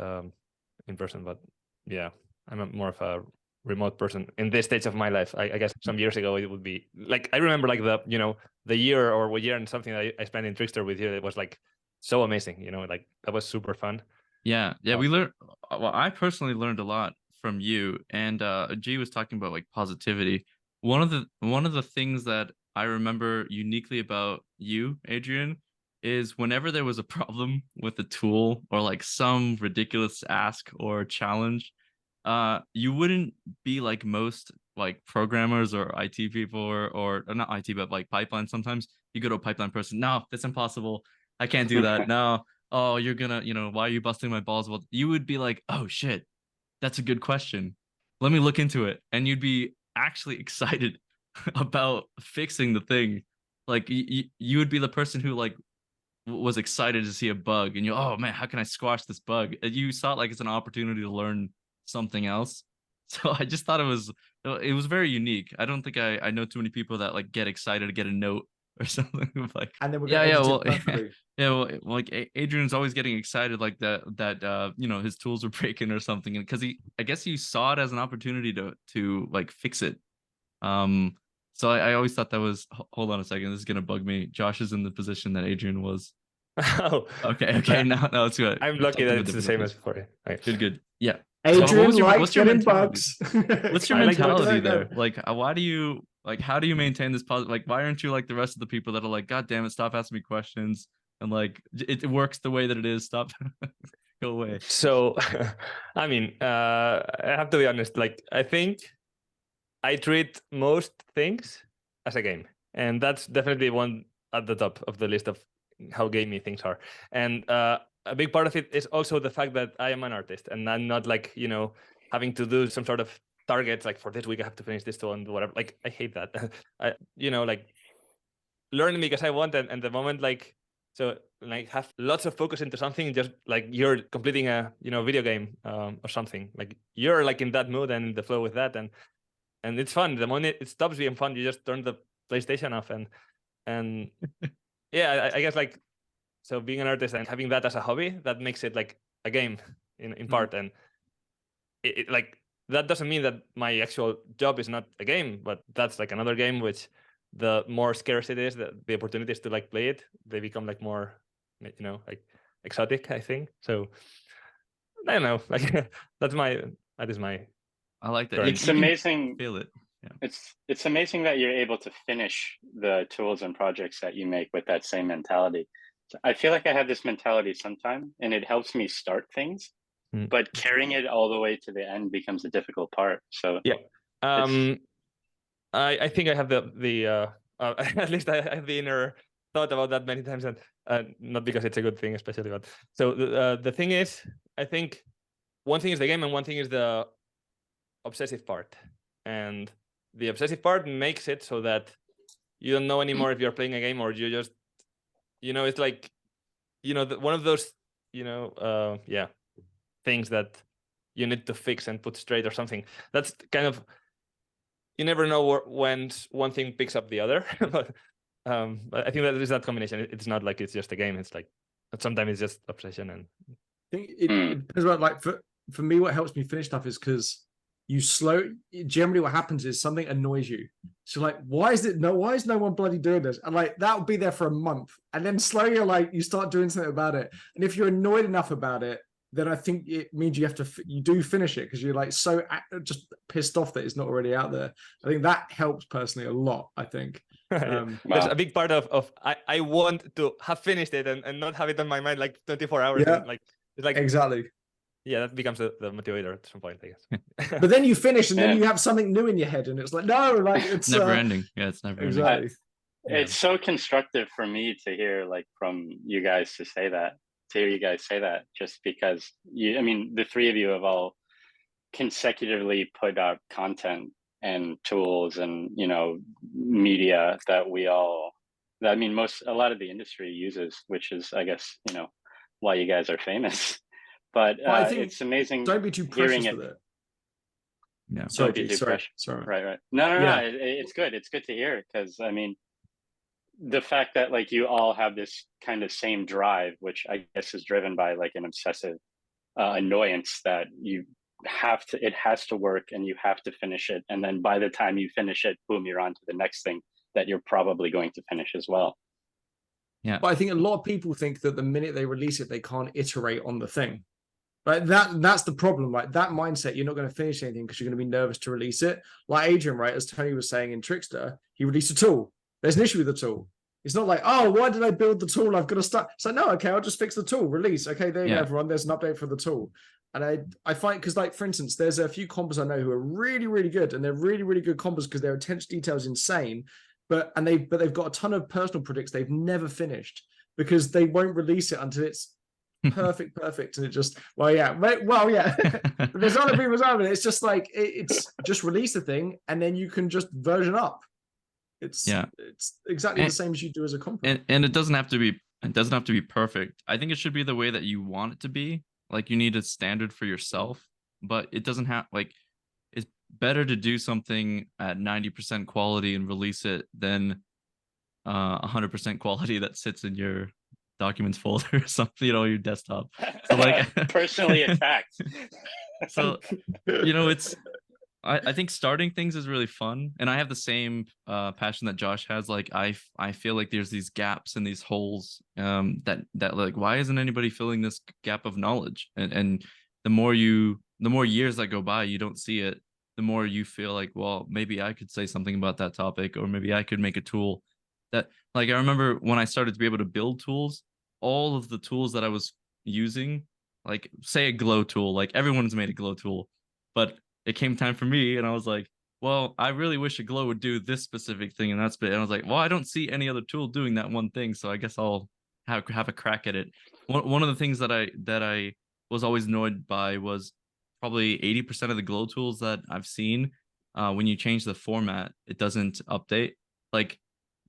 [SPEAKER 3] in person, but yeah, I'm more of a remote person in this stage of my life. I guess some years ago it would be like, I remember like the year or year and something that I spent in Trickster with you, it was like so amazing, like that was super fun.
[SPEAKER 1] Yeah, we learned, well, I personally learned a lot from you, and G was talking about like positivity. One of the things that I remember uniquely about you, Adrian, is whenever there was a problem with a tool or like some ridiculous ask or challenge, you wouldn't be like most like programmers or IT people or not IT, but like pipeline. Sometimes you go to a pipeline person, no, that's impossible. I can't do that. No. Oh, you're gonna, why are you busting my balls? Well, you would be like, oh shit, that's a good question. Let me look into it. And you'd be actually excited about fixing the thing. Like you would be the person who like was excited to see a bug, and oh man, how can I squash this bug? And you saw it like it's an opportunity to learn something else. So I just thought it was very unique. I don't think I know too many people that like get excited to get a note or something like,
[SPEAKER 2] and then we're
[SPEAKER 1] well, like Adrian's always getting excited like that his tools are breaking or something, because I guess he saw it as an opportunity to like fix it. So I always thought that was, hold on a second, this is gonna bug me. Josh is in the position that Adrian was.
[SPEAKER 3] Oh,
[SPEAKER 1] okay, no, it's good.
[SPEAKER 3] I'm lucky that it's the same as before. Right.
[SPEAKER 1] Good. Yeah.
[SPEAKER 2] Adrian
[SPEAKER 1] So
[SPEAKER 2] likes getting bugs.
[SPEAKER 1] What's your mentality there? Like, why do you like? How do you maintain this positive? Like, why aren't you like the rest of the people that are like, God damn it, stop asking me questions, and like it works the way that it is. Stop, go away.
[SPEAKER 3] So, I mean, I have to be honest. Like, I think I treat most things as a game, and that's definitely one at the top of the list of how gamey things are. And a big part of it is also the fact that I am an artist, and I'm not like having to do some sort of targets like for this week I have to finish this to and whatever. Like I hate that. I like learning because I want, and the moment like so like have lots of focus into something, just like you're completing a video game or something, like you're like in that mood and in the flow with that, and it's fun. The moment it stops being fun, you just turn the PlayStation off, and yeah, I guess like, so being an artist and having that as a hobby, that makes it like a game in part, and it like that doesn't mean that my actual job is not a game, but that's like another game which the more scarce it is, the opportunities to like play it, they become like more, you know, like exotic, I think. So I don't know, like that is my
[SPEAKER 1] I like that.
[SPEAKER 3] Right.
[SPEAKER 4] It's
[SPEAKER 1] You can
[SPEAKER 4] amazing.
[SPEAKER 1] feel it. Yeah.
[SPEAKER 4] It's amazing that you're able to finish the tools and projects that you make with that same mentality. So I feel like I have this mentality sometime, and it helps me start things, but carrying it all the way to the end becomes a difficult part. So
[SPEAKER 3] yeah. I think I have the at least I have the inner thought about that many times, and not because it's a good thing, especially. But so the thing is, I think one thing is the game, and one thing is the obsessive part. And the obsessive part makes it so that you don't know anymore if you're playing a game or you just, you know, it's like, you know, one of those, you know, things that you need to fix and put straight or something. That's kind of, you never know when one thing picks up the other. But I think that is that combination. It's not like it's just a game. It's like sometimes it's just obsession. And
[SPEAKER 2] I think it depends on, like, for me, what helps me finish stuff is because you generally what happens is something annoys you. So like, why is no one bloody doing this? And like, that will be there for a month. And then slowly like you start doing something about it. And if you're annoyed enough about it, then I think it means you do finish it because you're like so just pissed off that it's not already out there. I think that helps personally a lot, I think.
[SPEAKER 3] There's a big part of I want to have finished it and not have it on my mind like 24 hours.
[SPEAKER 2] Yeah,
[SPEAKER 3] and, like it's like
[SPEAKER 2] exactly.
[SPEAKER 3] Yeah, that becomes the motivator at some point, I guess.
[SPEAKER 2] But then you finish, and then you have something new in your head, and it's like, no, like it's
[SPEAKER 1] never ending. Yeah, it's never ending.
[SPEAKER 2] Exactly.
[SPEAKER 4] It's so constructive for me to hear, like, from you guys to hear you guys say that, just because I mean, the three of you have all consecutively put out content and tools and, you know, media that a lot of the industry uses, which is, I guess, you know, why you guys are famous. But
[SPEAKER 2] I think
[SPEAKER 4] it's amazing.
[SPEAKER 2] Don't be too precious with it.
[SPEAKER 1] Yeah.
[SPEAKER 2] Sorry.
[SPEAKER 4] Right. No. It's good. It's good to hear, because I mean, the fact that like you all have this kind of same drive, which I guess is driven by like an obsessive annoyance that it has to work and you have to finish it. And then by the time you finish it, boom, you're on to the next thing that you're probably going to finish as well.
[SPEAKER 1] Yeah.
[SPEAKER 2] But I think a lot of people think that the minute they release it, they can't iterate on the thing. Right, that's the problem. Like that mindset, you're not going to finish anything because you're going to be nervous to release it. Like Adrian, right, as Tony was saying in Trickster, he released a tool. There's an issue with the tool. It's not like, oh, why did I build the tool? I've got to start. So no, okay, I'll just fix the tool. Release. Okay, there you go, everyone. There's an update for the tool. And I find, because like, for instance, there's a few compos I know who are really, really good, and they're really, really good compos because their attention to detail is insane. But they've got a ton of personal projects they've never finished because they won't release it until it's perfect, and it just there's other people as well, but it's just like it's just release the thing and then you can just version up. It's exactly the same as you do as a comp.
[SPEAKER 1] And it doesn't have to be perfect. I think it should be the way that you want it to be. Like you need a standard for yourself, but it doesn't have, like, it's better to do something at 90% quality and release it than 100% quality that sits in your documents folder or something, you know, your desktop. So like
[SPEAKER 4] personally attacked.
[SPEAKER 1] So, you know, I think starting things is really fun, and I have the same passion that Josh has. Like I feel like there's these gaps and these holes that like, why isn't anybody filling this gap of knowledge? And the more years that go by, you don't see it, the more you feel like, well, maybe I could say something about that topic, or maybe I could make a tool that, like, I remember when I started to be able to build tools, all of the tools that I was using, like say a glow tool, like everyone's made a glow tool, but it came time for me and I was like, well, I really wish a glow would do this specific thing, and that's it. And I was like, well, I don't see any other tool doing that one thing, so I guess I'll have a crack at it. One of the things that I was always annoyed by was probably 80% of the glow tools that I've seen, when you change the format, it doesn't update. Like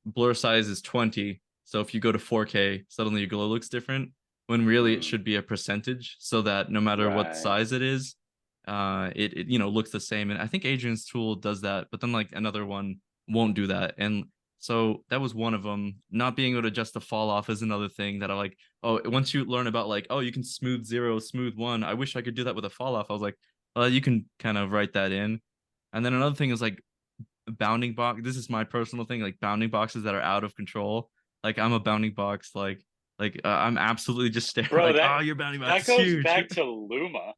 [SPEAKER 1] blur size is 20, so if you go to 4K, suddenly your glow looks different, when really it should be a percentage, so that no matter what size it is, it you know, looks the same. And I think Adrian's tool does that, but then like another one won't do that. And So that was one of them. Not being able to adjust the fall off is another thing that I like. Oh, once you learn about like, oh, you can smooth 0, smooth 1. I wish I could do that with a fall off. I was like, well, you can kind of write that in. And then another thing is like bounding box. This is my personal thing, like bounding boxes that are out of control. Like I'm a bounding box, I'm absolutely just staring
[SPEAKER 4] Bro,
[SPEAKER 1] like,
[SPEAKER 4] that
[SPEAKER 1] oh, your bounding box
[SPEAKER 4] that
[SPEAKER 1] is
[SPEAKER 4] goes
[SPEAKER 1] huge.
[SPEAKER 4] back to Luma.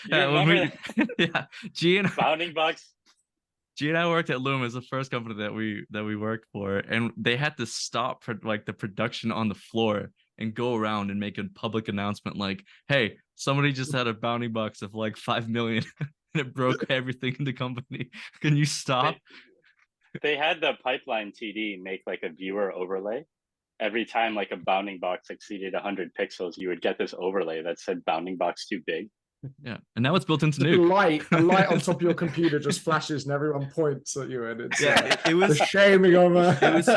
[SPEAKER 1] Yeah, when
[SPEAKER 4] remember
[SPEAKER 1] yeah, G and
[SPEAKER 4] bounding box?
[SPEAKER 1] G and I worked at Loomis, the first company that we worked for, and they had to stop for like the production on the floor and go around and make a public announcement like, "Hey, somebody just had a bounding box of like 5 million and it broke everything in the company. Can you stop?"
[SPEAKER 4] They had the pipeline TD make like a viewer overlay. Every time like a bounding box exceeded 100 pixels, you would get this overlay that said bounding box too big.
[SPEAKER 1] Yeah, and now it's built into
[SPEAKER 2] The
[SPEAKER 1] Nuke.
[SPEAKER 2] a light on top of your computer just flashes and everyone points at you, and it's
[SPEAKER 1] it was
[SPEAKER 2] the shaming of
[SPEAKER 1] it was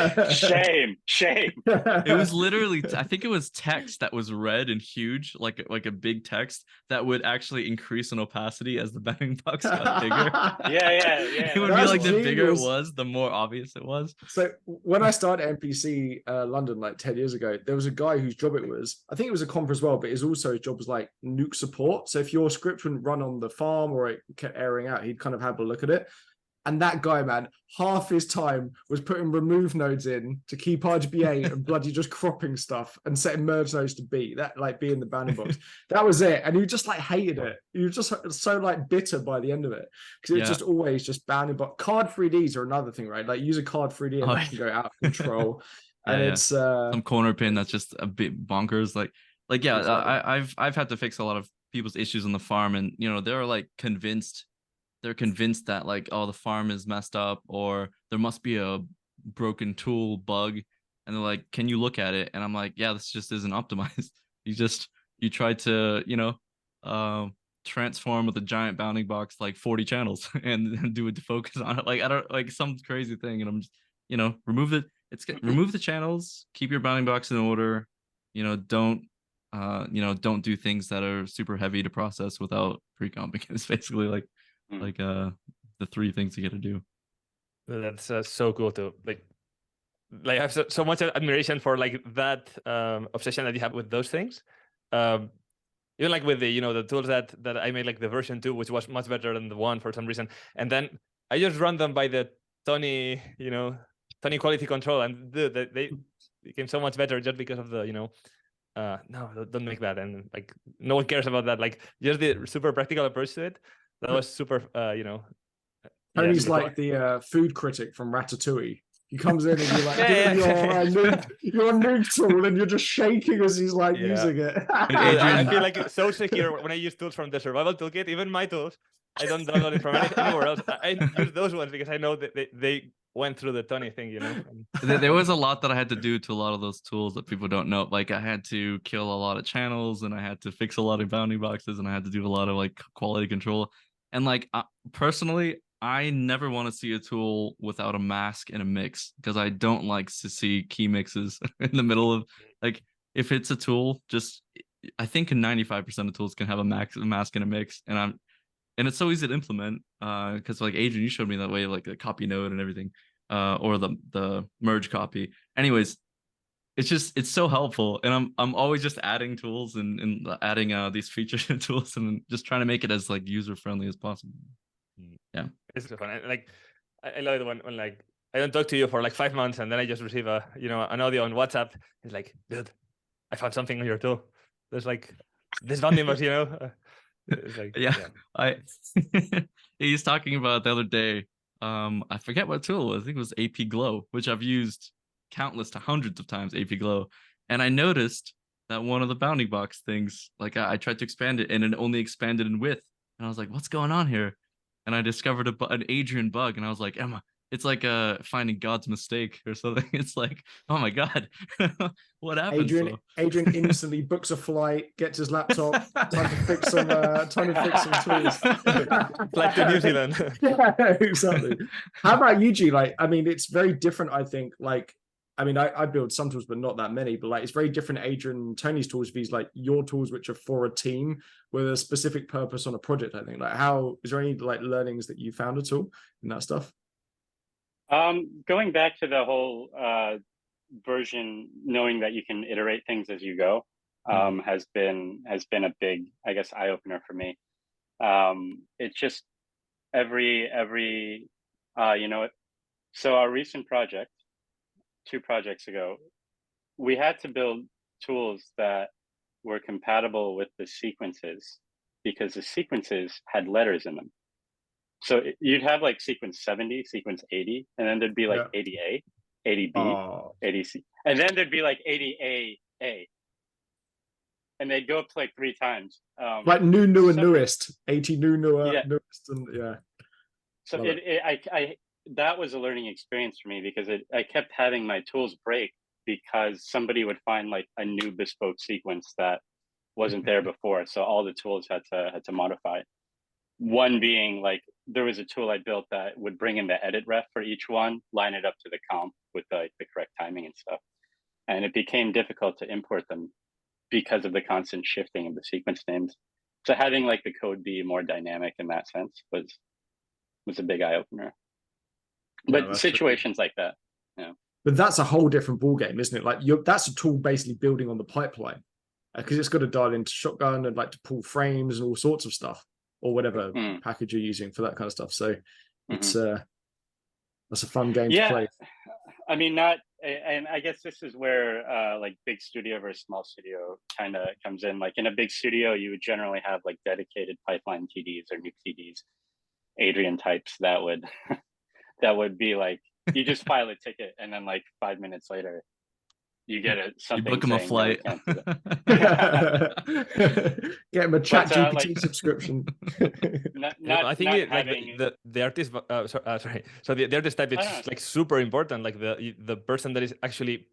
[SPEAKER 4] shame.
[SPEAKER 1] It was literally, I think it was text that was red and huge, like a big text that would actually increase in opacity as the bounding box got bigger.
[SPEAKER 4] Yeah.
[SPEAKER 1] It would be
[SPEAKER 2] That's
[SPEAKER 1] like the bigger it
[SPEAKER 2] genius.
[SPEAKER 1] was, the more obvious it was.
[SPEAKER 2] So when I started NPC London like 10 years ago, there was a guy whose job it was, I think it was a comp as well, but his job was like Nuke support. So if your script wouldn't run on the farm or it kept airing out, he'd kind of have a look at it. And that guy, man, half his time was putting remove nodes in to keep RGB8 and bloody just cropping stuff and setting merge nodes to B. That like being the bounding box. That was it. And you just like hated it. You were just so like bitter by the end of it. Because it's just always just bounding box. Card 3Ds are another thing, right? Like use a card 3D and that can go out of control. And it's
[SPEAKER 1] some corner pin that's just a bit bonkers.
[SPEAKER 2] Exactly.
[SPEAKER 1] I've had to fix a lot of people's issues on the farm, and they're like convinced that like, oh, the farm is messed up or there must be a broken tool bug, and they're like, can you look at it? And I'm like, yeah, this just isn't optimized. You try to transform with a giant bounding box like 40 channels and do a defocus on it, like I don't like some crazy thing, and I'm just remove the channels, keep your bounding box in order, don't do things that are super heavy to process without pre-comping. It's basically like the 3 things you got to do.
[SPEAKER 3] That's so cool to like I have so much admiration for like that obsession that you have with those things. Even like with the the tools that I made, like the version 2, which was much better than the 1 for some reason, and then I just run them by the Tony Tony quality control, and dude, they became so much better just because of the no, don't make that, and like no one cares about that, like just the super practical approach to it. That was super,
[SPEAKER 2] Tony's like the food critic from Ratatouille. He comes in and you're like, your Nuke tool, and you're just shaking as he's like using it.
[SPEAKER 3] I feel like so secure when I use tools from the survival toolkit, even my tools. I don't download it from anywhere else. I use those ones because I know that they went through the Tony thing,
[SPEAKER 1] There was a lot that I had to do to a lot of those tools that people don't know. Like I had to kill a lot of channels, and I had to fix a lot of bounding boxes, and I had to do a lot of like quality control. And like personally, I never want to see a tool without a mask and a mix, because I don't like to see key mixes in the middle of, like, if it's a tool, just I think 95% of tools can have a mask and a mix, and it's so easy to implement, because like Adrian, you showed me that way, like the copy node and everything, or the merge copy. Anyways, it's so helpful, and I'm always just adding tools and adding these features and tools, and just trying to make it as like user friendly as possible. Yeah,
[SPEAKER 3] it's so fun. Like I love it when like I don't talk to you for like 5 months, and then I just receive an audio on WhatsApp. It's like, dude, I found something on your tool. There's like this bounding box, It's like,
[SPEAKER 1] I he's talking about the other day. I forget what tool. I think it was AP Glow, which I've used countless to hundreds of times. AP Glow, and I noticed that one of the bounding box things, like I tried to expand it, and it only expanded in width, and I was like, what's going on here? And I discovered an Adrian bug, and I was like, Emma, it's like finding God's mistake or something. It's like, oh my God, what happened?
[SPEAKER 2] Adrian instantly books a flight, gets his laptop, time to fix some tools.
[SPEAKER 3] Like to New Zealand.
[SPEAKER 2] Yeah, exactly. How about you, G? Like, I mean, it's very different, I think. Like, I mean, I build some tools, but not that many. But like, it's very different. Adrian and Tony's tools, these like your tools, which are for a team with a specific purpose on a project. I think. Like, how is there any like learnings that you found at all in that stuff?
[SPEAKER 4] Going back to the whole version, knowing that you can iterate things as you go, has been a big, I guess, eye opener for me. It's just every so our recent project, 2 projects ago, we had to build tools that were compatible with the sequences because the sequences had letters in them. So you'd have like sequence 70, sequence 80, and then there'd be like 80A, 80B, 80C, and then there'd be like 80A, and they'd go up to like 3 times.
[SPEAKER 2] Like new, and newest, 80 new, newest, and
[SPEAKER 4] So that was a learning experience for me because I kept having my tools break because somebody would find like a new bespoke sequence that wasn't there before. So all the tools had to modify. One being like there was a tool I built that would bring in the edit ref for each one, line it up to the comp with the correct timing and stuff. And it became difficult to import them because of the constant shifting of the sequence names. So having like the code be more dynamic in that sense was a big eye opener. But situations like that,
[SPEAKER 2] But that's a whole different ballgame, isn't it? Like that's a tool basically building on the pipeline because it's got to dial into shotgun and like to pull frames and all sorts of stuff or whatever package you're using for that kind of stuff. So it's that's a fun game to play.
[SPEAKER 4] I mean, and I guess this is where like big studio versus small studio kind of comes in. Like in a big studio, you would generally have like dedicated pipeline TDs or Nuke TDs, Adrian types that would that would be like you just file a ticket and then like 5 minutes later you get something.
[SPEAKER 1] You book them a flight.
[SPEAKER 2] Get him a ChatGPT subscription.
[SPEAKER 3] I think the artist. Sorry. So the artist type is like super important. Like the person that is actually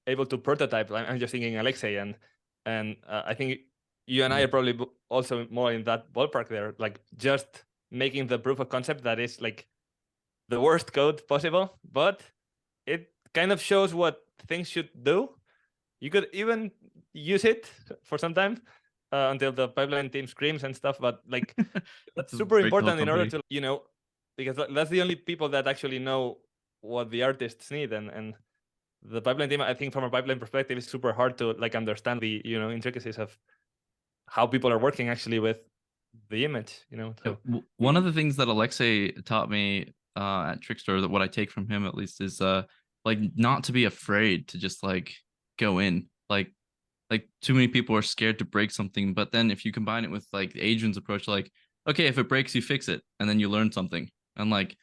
[SPEAKER 3] able to prototype. I'm just thinking Alexei, and I think you and I are probably also more in that ballpark there. Like just making the proof of concept that is like the worst code possible, but it kind of shows what things should do. You could even use it for some time until the pipeline team screams and stuff, but like that's super important in order to, because that's the only people that actually know what the artists need, and the pipeline team, I think from a pipeline perspective, is super hard to like understand the intricacies of how people are working actually with the image. So
[SPEAKER 1] one of the things that Alexei taught me at Trickster, that what I take from him at least, is like not to be afraid to just like go in. Like too many people are scared to break something, but then if you combine it with like Adrian's approach, like, okay, if it breaks, you fix it, and then you learn something. And like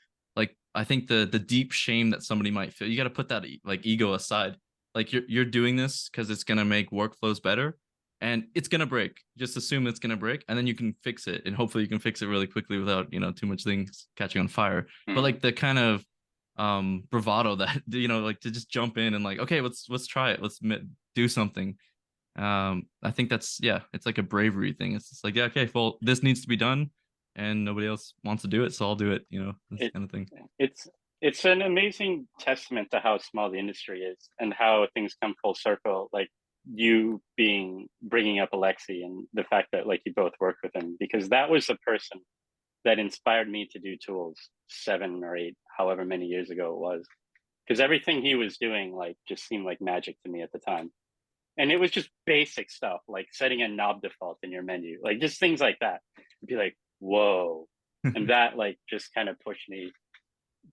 [SPEAKER 1] I think the deep shame that somebody might feel, you got to put that like ego aside. Like you're doing this because it's gonna make workflows better, and it's gonna break. Just assume it's gonna break, and then you can fix it, and hopefully you can fix it really quickly without too much things catching on fire. But like the kind of bravado that like to just jump in and like, okay, let's try it, let's do something. I think that's it's like a bravery thing. It's just like, yeah, okay, well, this needs to be done and nobody else wants to do it, so I'll do it, this kind of thing.
[SPEAKER 4] It's an amazing testament to how small the industry is and how things come full circle. Like you bringing up Alexei and the fact that like you both worked with him, because that was the person that inspired me to do tools 7 or 8, however many years ago it was, because everything he was doing like just seemed like magic to me at the time. And it was just basic stuff like setting a knob default in your menu, like just things like that. It'd be like, whoa. And that like just kind of pushed me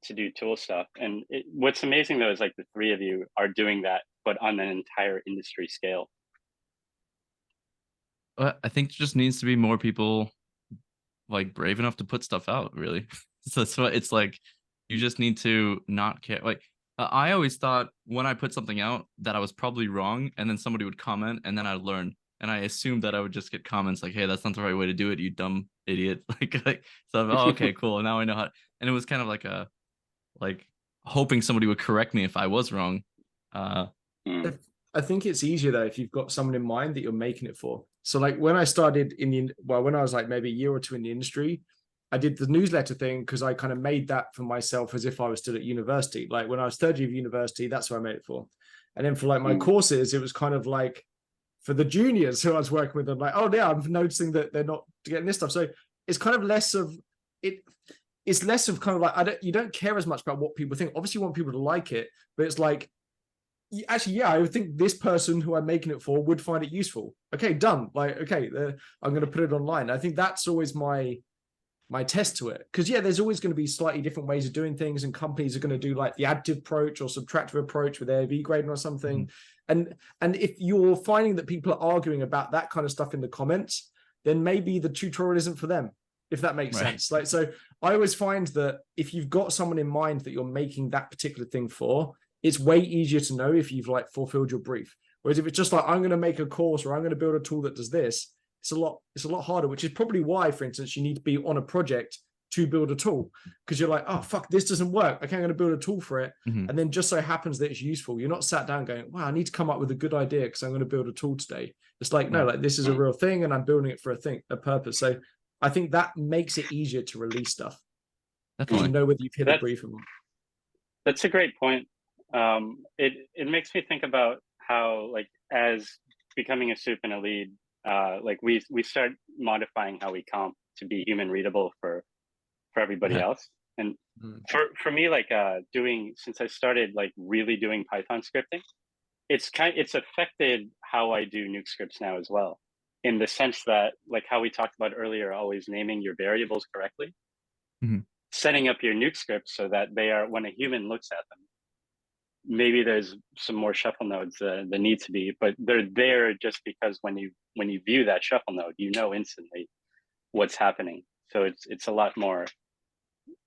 [SPEAKER 4] to do tool stuff. And what's amazing though is like the 3 of you are doing that, but on an entire industry scale.
[SPEAKER 1] I think there just needs to be more people like brave enough to put stuff out, really. So that's what it's like. You just need to not care. Like I always thought when I put something out that I was probably wrong, and then somebody would comment, and then I'd learn, and I assumed that I would just get comments like, hey, that's not the right way to do it, you dumb idiot. like so oh, okay, cool, now I know how. And it was kind of like a hoping somebody would correct me if I was wrong.
[SPEAKER 2] I think it's easier though if you've got someone in mind that you're making it for. So like when I started when I was like maybe a year or 2 in the industry, I did the newsletter thing because I kind of made that for myself as if I was still at university. Like when I was 3rd year of university, that's what I made it for. And then for like my courses, it was kind of like for the juniors who I was working with, I'm like, oh yeah, I'm noticing that they're not getting this stuff. So it's kind of less of it. it's less of kind of like, you don't care as much about what people think. Obviously you want people to like it, but it's like, actually, yeah, I would think this person who I'm making it for would find it useful. Okay, done. Like, okay, I'm going to put it online. I think that's always my test to it, because yeah, there's always going to be slightly different ways of doing things, and companies are going to do like the additive approach or subtractive approach with their V grading or something. And if you're finding that people are arguing about that kind of stuff in the comments, then maybe the tutorial isn't for them, if that makes sense. Like, so I always find that if you've got someone in mind that you're making that particular thing for, it's way easier to know if you've like fulfilled your brief. Whereas if it's just like, I'm going to make a course or I'm going to build a tool that does this, it's a lot harder, which is probably why, for instance, you need to be on a project to build a tool, because you're like, oh fuck, this doesn't work. Okay, I'm going to build a tool for it. And then just so happens that it's useful. You're not sat down going, wow, I need to come up with a good idea because I'm going to build a tool today. It's like, no, like this is a real thing and I'm building it for a purpose. So I think that makes it easier to release stuff. Because you know whether you've hit the brief or not.
[SPEAKER 4] That's a great point. It makes me think about how, like, as becoming a soup and a lead, like we start modifying how we comp to be human readable for everybody else. And for me, like since I started like really doing Python scripting, it's affected how I do Nuke scripts now as well, in the sense that, like how we talked about earlier, always naming your variables correctly, setting up your Nuke scripts so that they are, when a human looks at them, maybe there's some more shuffle nodes than need to be, but they're there just because when you view that shuffle node, you know instantly what's happening. So it's a lot more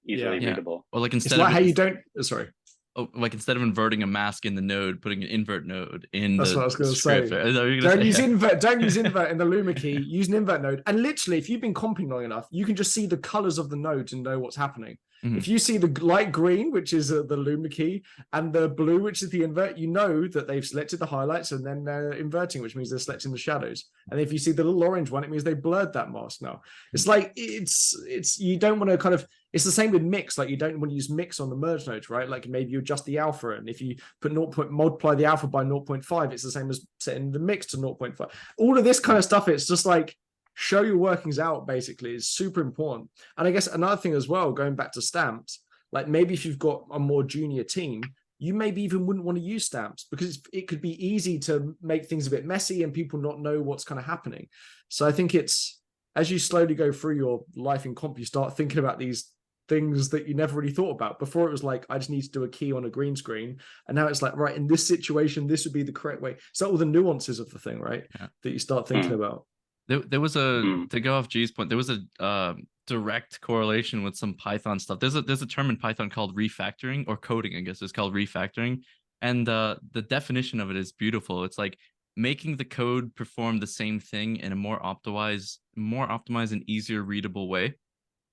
[SPEAKER 4] easily readable.
[SPEAKER 1] Or like
[SPEAKER 2] instead of how you don't. Sorry.
[SPEAKER 1] Oh, like instead of inverting a mask in the node, putting an invert node in
[SPEAKER 2] That's
[SPEAKER 1] the
[SPEAKER 2] what I was going to
[SPEAKER 1] script.
[SPEAKER 2] say. Don't use invert. Don't use invert in the Luma key. Use an invert node. And literally, if you've been comping long enough, you can just see the colors of the nodes and know what's happening. If you see the light green, which is the Luma key, and the blue, which is the invert, you know that they've selected the highlights and then they're inverting, which means they're selecting the shadows. And if you see the little orange one, it means they blurred that mask now. It's like, it's you don't want to kind of, it's the same with mix. Like you don't want to use mix on the merge nodes, right? Like maybe you adjust the alpha, and if you put multiply the alpha by 0.5, it's the same as setting the mix to 0.5. All of this kind of stuff, it's just like, show your workings out, basically, is super important. And I guess another thing as well, going back to stamps, like maybe if you've got a more junior team, you maybe even wouldn't want to use stamps, because it could be easy to make things a bit messy and people not know what's kind of happening. So I think it's, as you slowly go through your life in comp, you start thinking about these things that you never really thought about. Before it was like, I just need to do a key on a green screen. And now it's like, right, in this situation, this would be the correct way. So all the nuances of the thing, right? That you start thinking about.
[SPEAKER 1] There was to go off G's point, there was a direct correlation with some Python stuff. There's a term in Python called refactoring, or coding, I guess it's called refactoring. And the definition of it is beautiful. It's like making the code perform the same thing in a more optimized and easier readable way.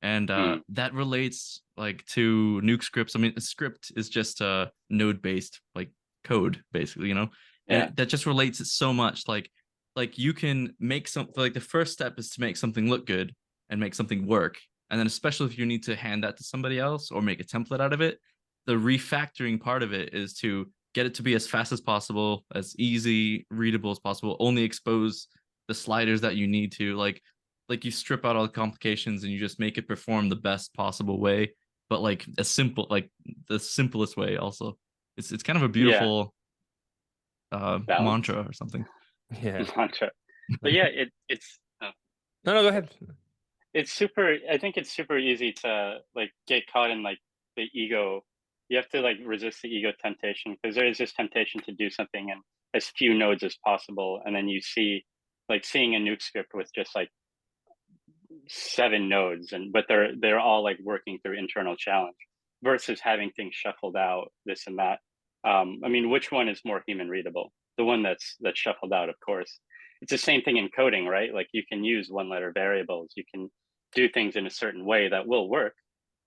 [SPEAKER 1] And that relates like to Nuke scripts. I mean, a script is just a node-based like code, basically, you know? And that just relates it so much. Like you can make something, like the first step is to make something look good and make something work. And then especially if you need to hand that to somebody else or make a template out of it, the refactoring part of it is to get it to be as fast as possible, as easy, readable as possible, only expose the sliders that you need to, like you strip out all the complications and you just make it perform the best possible way, but like the simplest way also. It's kind of a beautiful mantra or something.
[SPEAKER 4] Mantra. But yeah, it's
[SPEAKER 3] no, go ahead.
[SPEAKER 4] It's super, I think it's super easy to like get caught in like the ego. You have to like resist the ego temptation, because there is this temptation to do something in as few nodes as possible, and then you see like seeing a Nuke script with just like 7 nodes, but they're all like working through internal challenge, versus having things shuffled out, this and that. I mean, which one is more human readable? The one that's shuffled out, of course. It's the same thing in coding, right? Like you can use 1-letter variables, you can do things in a certain way that will work,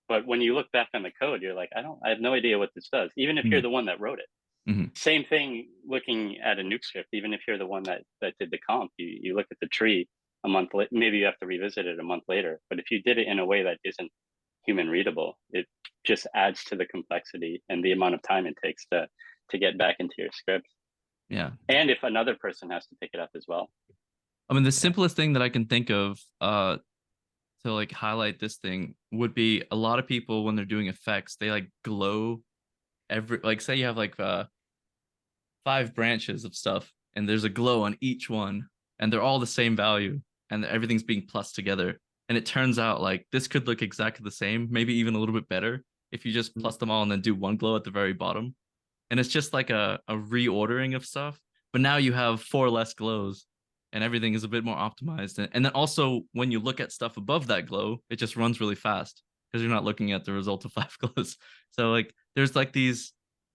[SPEAKER 4] but when you look back on the code, you're like, I have no idea what this does, even if you're the one that wrote it. Same thing looking at a Nuke script, even if you're the one that did the comp, you look at the tree a month later, maybe you have to revisit it a month later, but if you did it in a way that isn't human readable, it just adds to the complexity and the amount of time it takes to get back into your script.
[SPEAKER 1] Yeah.
[SPEAKER 4] And if another person has to pick it up as well.
[SPEAKER 1] I mean, the simplest thing that I can think of, to like highlight this thing would be a lot of people when they're doing effects, they like glow every, like say you have like 5 branches of stuff and there's a glow on each one and they're all the same value and everything's being plus together. And it turns out like this could look exactly the same, maybe even a little bit better if you just plus them all and then do one glow at the very bottom. And it's just like a reordering of stuff. But now you have 4 less glows and everything is a bit more optimized. And then also when you look at stuff above that glow, it just runs really fast because you're not looking at the result of 5 glows. So like there's like these,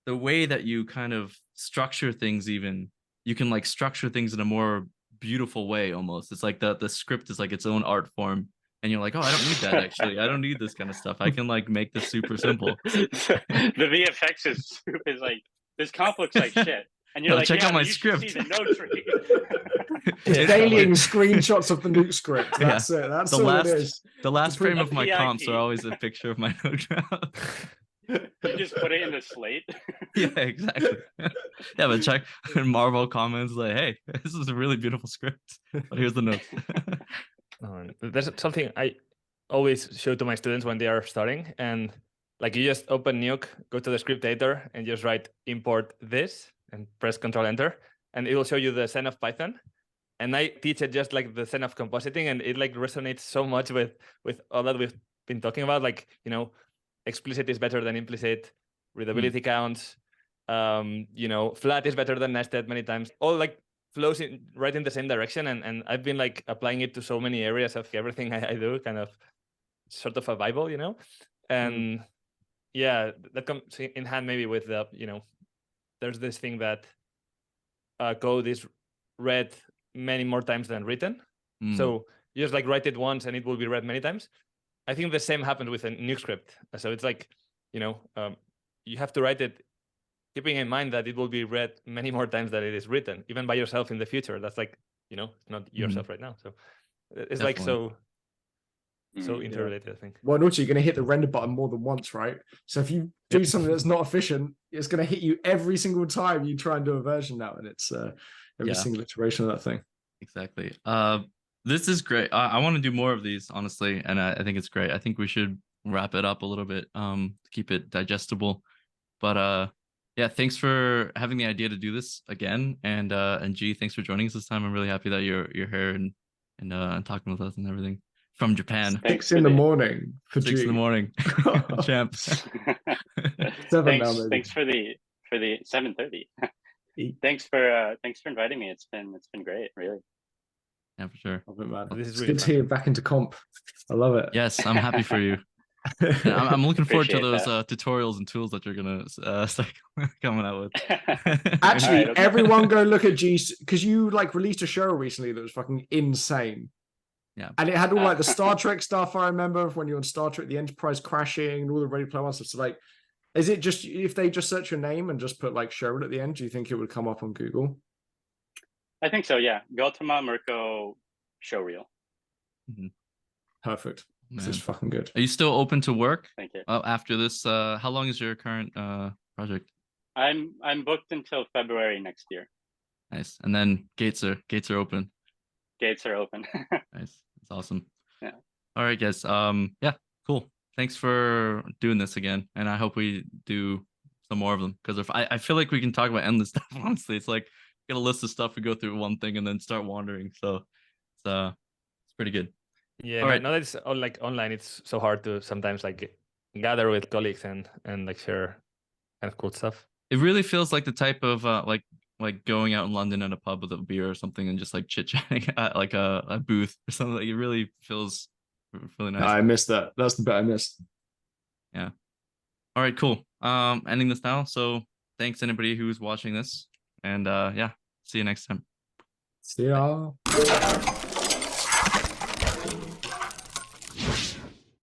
[SPEAKER 1] the way that you kind of structure things, even you can like structure things in a more beautiful way almost. It's like the script is like its own art form. And you're like, oh, I don't need that actually. I don't need this kind of stuff. I can like make this super simple.
[SPEAKER 4] The VFX is like, this comp looks like shit. And you're like,
[SPEAKER 1] check
[SPEAKER 4] yeah,
[SPEAKER 1] out my
[SPEAKER 4] you should
[SPEAKER 1] script.
[SPEAKER 4] see the note tree.
[SPEAKER 2] Daily screenshots of the Nuke script. That's it. That's
[SPEAKER 1] the
[SPEAKER 2] all
[SPEAKER 1] last,
[SPEAKER 2] it is.
[SPEAKER 1] The last frame
[SPEAKER 4] a
[SPEAKER 1] of my
[SPEAKER 4] PIP.
[SPEAKER 1] comps are always a picture of my node drop.
[SPEAKER 4] You just put it in the slate.
[SPEAKER 1] Yeah, exactly. Yeah, but check Marvel comments like, hey, this is a really beautiful script. But here's the notes.
[SPEAKER 3] There's something I always show to my students when they are starting, and like you just open Nuke, go to the script editor, and just write import this and press Control Enter, and it will show you the Zen of Python. And I teach it just like the Zen of compositing, and it like resonates so much with all that we've been talking about. Like, you know, explicit is better than implicit, readability counts, you know, flat is better than nested many times. All like flows in right in the same direction, and I've been like applying it to so many areas of everything I do, kind of sort of a Bible, you know. And yeah, that comes in hand maybe with the, you know, there's this thing that code is read many more times than written. So you just like write it once and it will be read many times. I think the same happens with a Nuke script. So it's like, you know, you have to write it keeping in mind that it will be read many more times than it is written, even by yourself in the future. That's like, you know, not yourself right now. So it's
[SPEAKER 1] Definitely.
[SPEAKER 3] like so interrelated, I think.
[SPEAKER 2] Well, and also you're going to hit the render button more than once, right? So if you do something that's not efficient, it's going to hit you every single time you try and do a version now, and it's every single iteration of that thing.
[SPEAKER 1] Exactly. This is great. I want to do more of these, honestly, and I think it's great. I think we should wrap it up a little bit, to keep it digestible. But yeah, thanks for having the idea to do this again, and G, thanks for joining us this time. I'm really happy that you're here and talking with us and everything from Japan.
[SPEAKER 2] 6 in the morning for
[SPEAKER 1] 6 in the morning, champ.
[SPEAKER 2] 7
[SPEAKER 4] thanks,
[SPEAKER 2] now, maybe.
[SPEAKER 4] thanks for the 7:30. Thanks for inviting me. It's been great, really.
[SPEAKER 1] Yeah, for sure.
[SPEAKER 2] Love it, man.
[SPEAKER 3] This is
[SPEAKER 2] It's
[SPEAKER 3] really
[SPEAKER 2] good to hear you back into comp. I love it.
[SPEAKER 1] Yes, I'm happy for you. And I'm looking forward to
[SPEAKER 4] Appreciate
[SPEAKER 1] those tutorials and tools that you're gonna start coming out with.
[SPEAKER 2] Actually,
[SPEAKER 4] Alright, okay.
[SPEAKER 2] everyone go look at G, because you like released a show recently that was fucking insane.
[SPEAKER 1] Yeah.
[SPEAKER 2] And it had all like the Star Trek stuff. I remember when you were on Star Trek, the Enterprise crashing and all the Ready Player One stuff. So like, is it just, if they just search your name and just put like Sherwood at the end, do you think it would come up on Google?
[SPEAKER 4] I think so, yeah. Gautama, Murcho, showreel.
[SPEAKER 2] Perfect. This
[SPEAKER 1] Man.
[SPEAKER 2] is fucking good.
[SPEAKER 1] Are you still open to work
[SPEAKER 4] Thank you.
[SPEAKER 1] after this? How long is your current project?
[SPEAKER 4] I'm booked until February next year.
[SPEAKER 1] Nice. And then gates are open.
[SPEAKER 4] Gates are open.
[SPEAKER 1] Nice. That's awesome.
[SPEAKER 4] Yeah.
[SPEAKER 1] All right, guys. Yeah, cool. Thanks for doing this again, and I hope we do some more of them, because if I feel like we can talk about endless stuff. Honestly, it's like get a list of stuff, we go through one thing and then start wandering. So it's pretty good.
[SPEAKER 3] Yeah,
[SPEAKER 1] All right.
[SPEAKER 3] now that it's all like online, it's so hard to sometimes like gather with colleagues and like share kind of cool stuff.
[SPEAKER 1] It really feels like the type of like going out in London at a pub with a beer or something and just like chit chatting at like a booth or something. Like, it really feels really nice.
[SPEAKER 2] I missed that. That's the bit I missed.
[SPEAKER 1] Yeah. All right, cool. Ending this now. So thanks anybody who's watching this, and yeah, see you next time.
[SPEAKER 2] See ya.